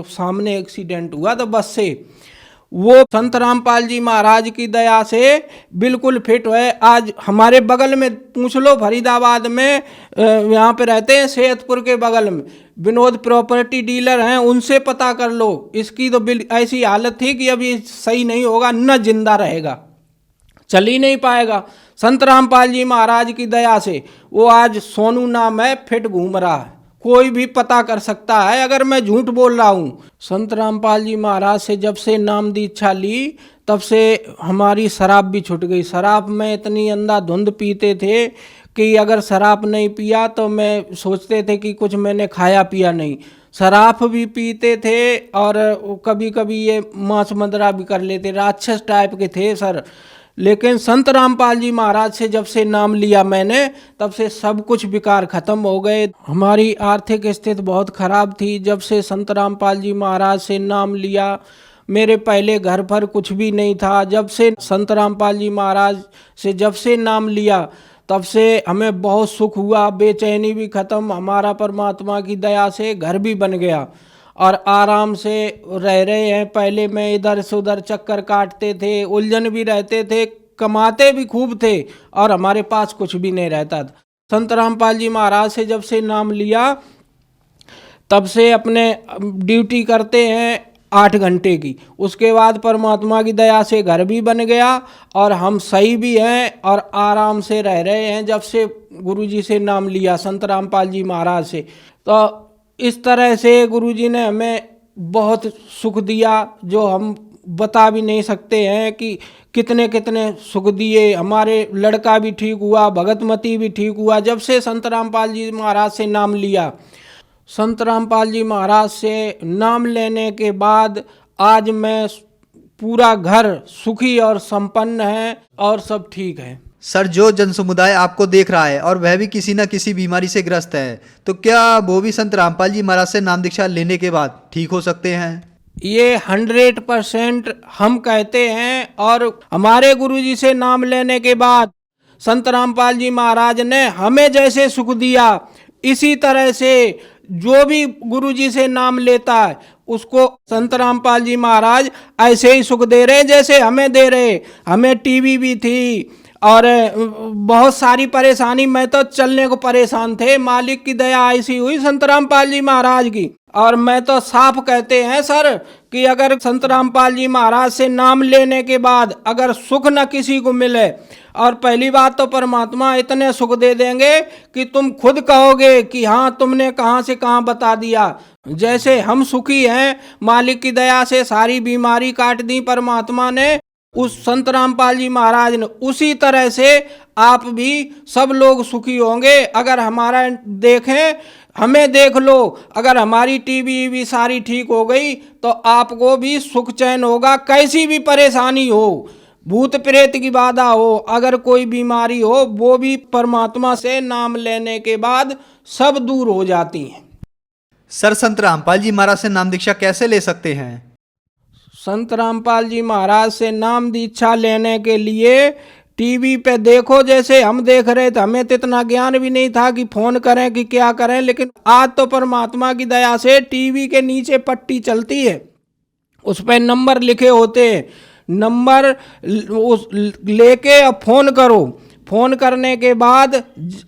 सामने एक्सीडेंट हुआ तो बस से। वो संत रामपाल जी महाराज की दया से बिल्कुल फिट है। आज हमारे बगल में पूछ लो, फरीदाबाद में यहाँ पे रहते हैं, सैयदपुर के बगल में विनोद प्रॉपर्टी डीलर हैं, उनसे पता कर लो। इसकी तो ऐसी हालत थी कि अभी सही नहीं होगा, न जिंदा रहेगा, चल ही नहीं पाएगा। संत रामपाल जी महाराज की दया से वो आज सोनू नाम है, फिट घूम रहा है, कोई भी पता कर सकता है अगर मैं झूठ बोल रहा हूँ। संत रामपाल जी महाराज से जब से नाम दीक्षा ली तब से हमारी शराब भी छूट गई। शराब में इतनी अंधाधुंध पीते थे कि अगर शराब नहीं पिया तो मैं सोचते थे कि कुछ मैंने खाया पिया नहीं। शराब भी पीते थे और कभी कभी ये मांस मदरा भी कर लेते, राक्षस टाइप के थे सर। लेकिन संत रामपाल जी महाराज से जब से नाम लिया मैंने तब से सब कुछ विकार खत्म हो गए। हमारी आर्थिक स्थिति बहुत खराब थी। जब से संत रामपाल जी महाराज से नाम लिया, मेरे पहले घर पर कुछ भी नहीं था। जब से संत रामपाल जी महाराज से जब से नाम लिया तब से हमें बहुत सुख हुआ, बेचैनी भी खत्म। हमारा परमात्मा की दया से घर भी बन गया और आराम से रह रहे हैं। पहले मैं इधर से उधर चक्कर काटते थे, उलझन भी रहते थे, कमाते भी खूब थे और हमारे पास कुछ भी नहीं रहता था। संत रामपाल जी महाराज से जब से नाम लिया तब से अपने ड्यूटी करते हैं 8 घंटे की। उसके बाद परमात्मा की दया से घर भी बन गया और हम सही भी हैं और आराम से रह रहे हैं जब से गुरुजी से नाम लिया, संत रामपाल जी महाराज से। तो इस तरह से गुरुजी ने हमें बहुत सुख दिया जो हम बता भी नहीं सकते हैं कि कितने कितने सुख दिए। हमारे लड़का भी ठीक हुआ, भगतमती भी ठीक हुआ जब से संत रामपाल जी महाराज से नाम लिया। संत रामपाल जी महाराज से नाम लेने के बाद आज मैं पूरा घर सुखी और संपन्न है और सब ठीक है। सर, जो जन समुदाय आपको देख रहा है और वह भी किसी न किसी बीमारी से ग्रस्त है, तो क्या वो भी संत रामपाल जी महाराज से नाम दीक्षा लेने के बाद ठीक हो सकते हैं? ये 100% हम कहते हैं। और हमारे गुरुजी से नाम लेने के बाद संत रामपाल जी महाराज ने हमें जैसे सुख दिया, इसी तरह से जो भी गुरुजी से नाम लेता है उसको संत रामपाल जी महाराज ऐसे ही सुख दे रहे जैसे हमें दे रहे। हमें टीबी भी थी और बहुत सारी परेशानी, मैं तो चलने को परेशान थे। मालिक की दया ऐसी हुई संत रामपाल जी महाराज की। और मैं तो साफ कहते हैं सर कि अगर संत रामपाल जी महाराज से नाम लेने के बाद अगर सुख न किसी को मिले, और पहली बात तो परमात्मा इतने सुख दे देंगे कि तुम खुद कहोगे कि हाँ तुमने कहाँ से कहाँ बता दिया। जैसे हम सुखी हैं, मालिक की दया से सारी बीमारी काट दी परमात्मा ने, उस संत रामपाल जी महाराज ने, उसी तरह से आप भी सब लोग सुखी होंगे। अगर हमारा देखें, हमें देख लो, अगर हमारी टीबी भी सारी ठीक हो गई तो आपको भी सुख चैन होगा। कैसी भी परेशानी हो, भूत प्रेत की बाधा हो, अगर कोई बीमारी हो, वो भी परमात्मा से नाम लेने के बाद सब दूर हो जाती हैं। सर, संत रामपाल जी महाराज से नाम दीक्षा कैसे ले सकते हैं? संत रामपाल जी महाराज से नाम दीक्षा लेने के लिए टीवी पे देखो, जैसे हम देख रहे थे। हमें तो इतना ज्ञान भी नहीं था कि फोन करें कि क्या करें, लेकिन आज तो परमात्मा की दया से टीवी के नीचे पट्टी चलती है, उस पर नंबर लिखे होते हैं। नंबर उस लेके अब फोन करो। फोन करने के बाद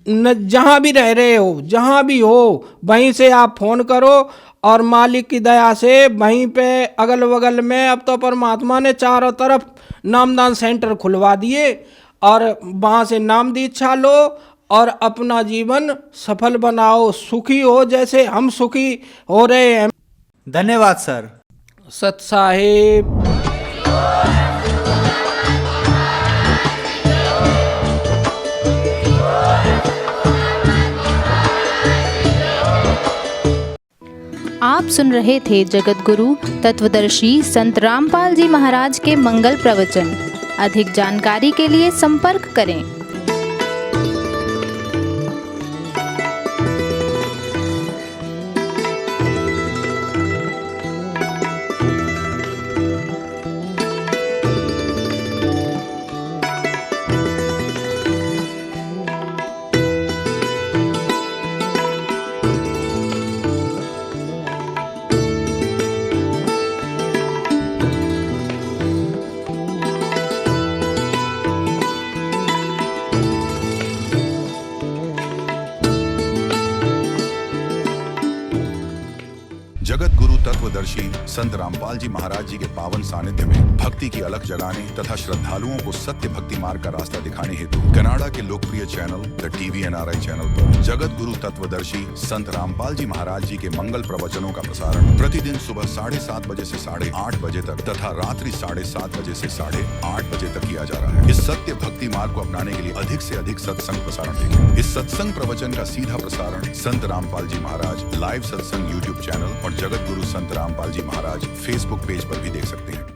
जहाँ भी रह रहे हो, जहाँ भी हो, वहीं से आप फोन करो और मालिक की दया से वहीं पे अगल बगल में अब तो परमात्मा ने चारों तरफ नामदान सेंटर खुलवा दिए और वहाँ से नाम दीक्षा लो और अपना जीवन सफल बनाओ, सुखी हो जैसे हम सुखी हो रहे हैं। धन्यवाद सर। सत साहेब। आप सुन रहे थे जगत गुरु तत्वदर्शी संत रामपाल जी महाराज के मंगल प्रवचन। अधिक जानकारी के लिए संपर्क करें। जगत गुरु तत्वदर्शी संत रामपाल जी महाराज जी के पावन सानिध्य में भक्ति की अलख जगाने तथा श्रद्धालुओं को सत्य भक्ति मार्ग का रास्ता दिखाने हेतु कनाडा के लोकप्रिय channel the TV NRI channel पर जगत गुरु तत्वदर्शी संत रामपाल जी महाराज जी के मंगल प्रवचनों का प्रसारण प्रतिदिन सुबह 7:30 बजे से 8:30 बजे तक तथा रात्रि 7:30 बजे से 8:30 बजे तक किया जा रहा है। इस सत्य भक्ति मार्ग को अपनाने के लिए अधिक से अधिक सत्संग प्रसारण देखें। इस सत्संग प्रवचन का सीधा प्रसारण संत रामपाल जी महाराज लाइव सत्संग YouTube चैनल और जगत गुरु संत रामपाल जी महाराज फेसबुक पेज पर भी देख सकते हैं।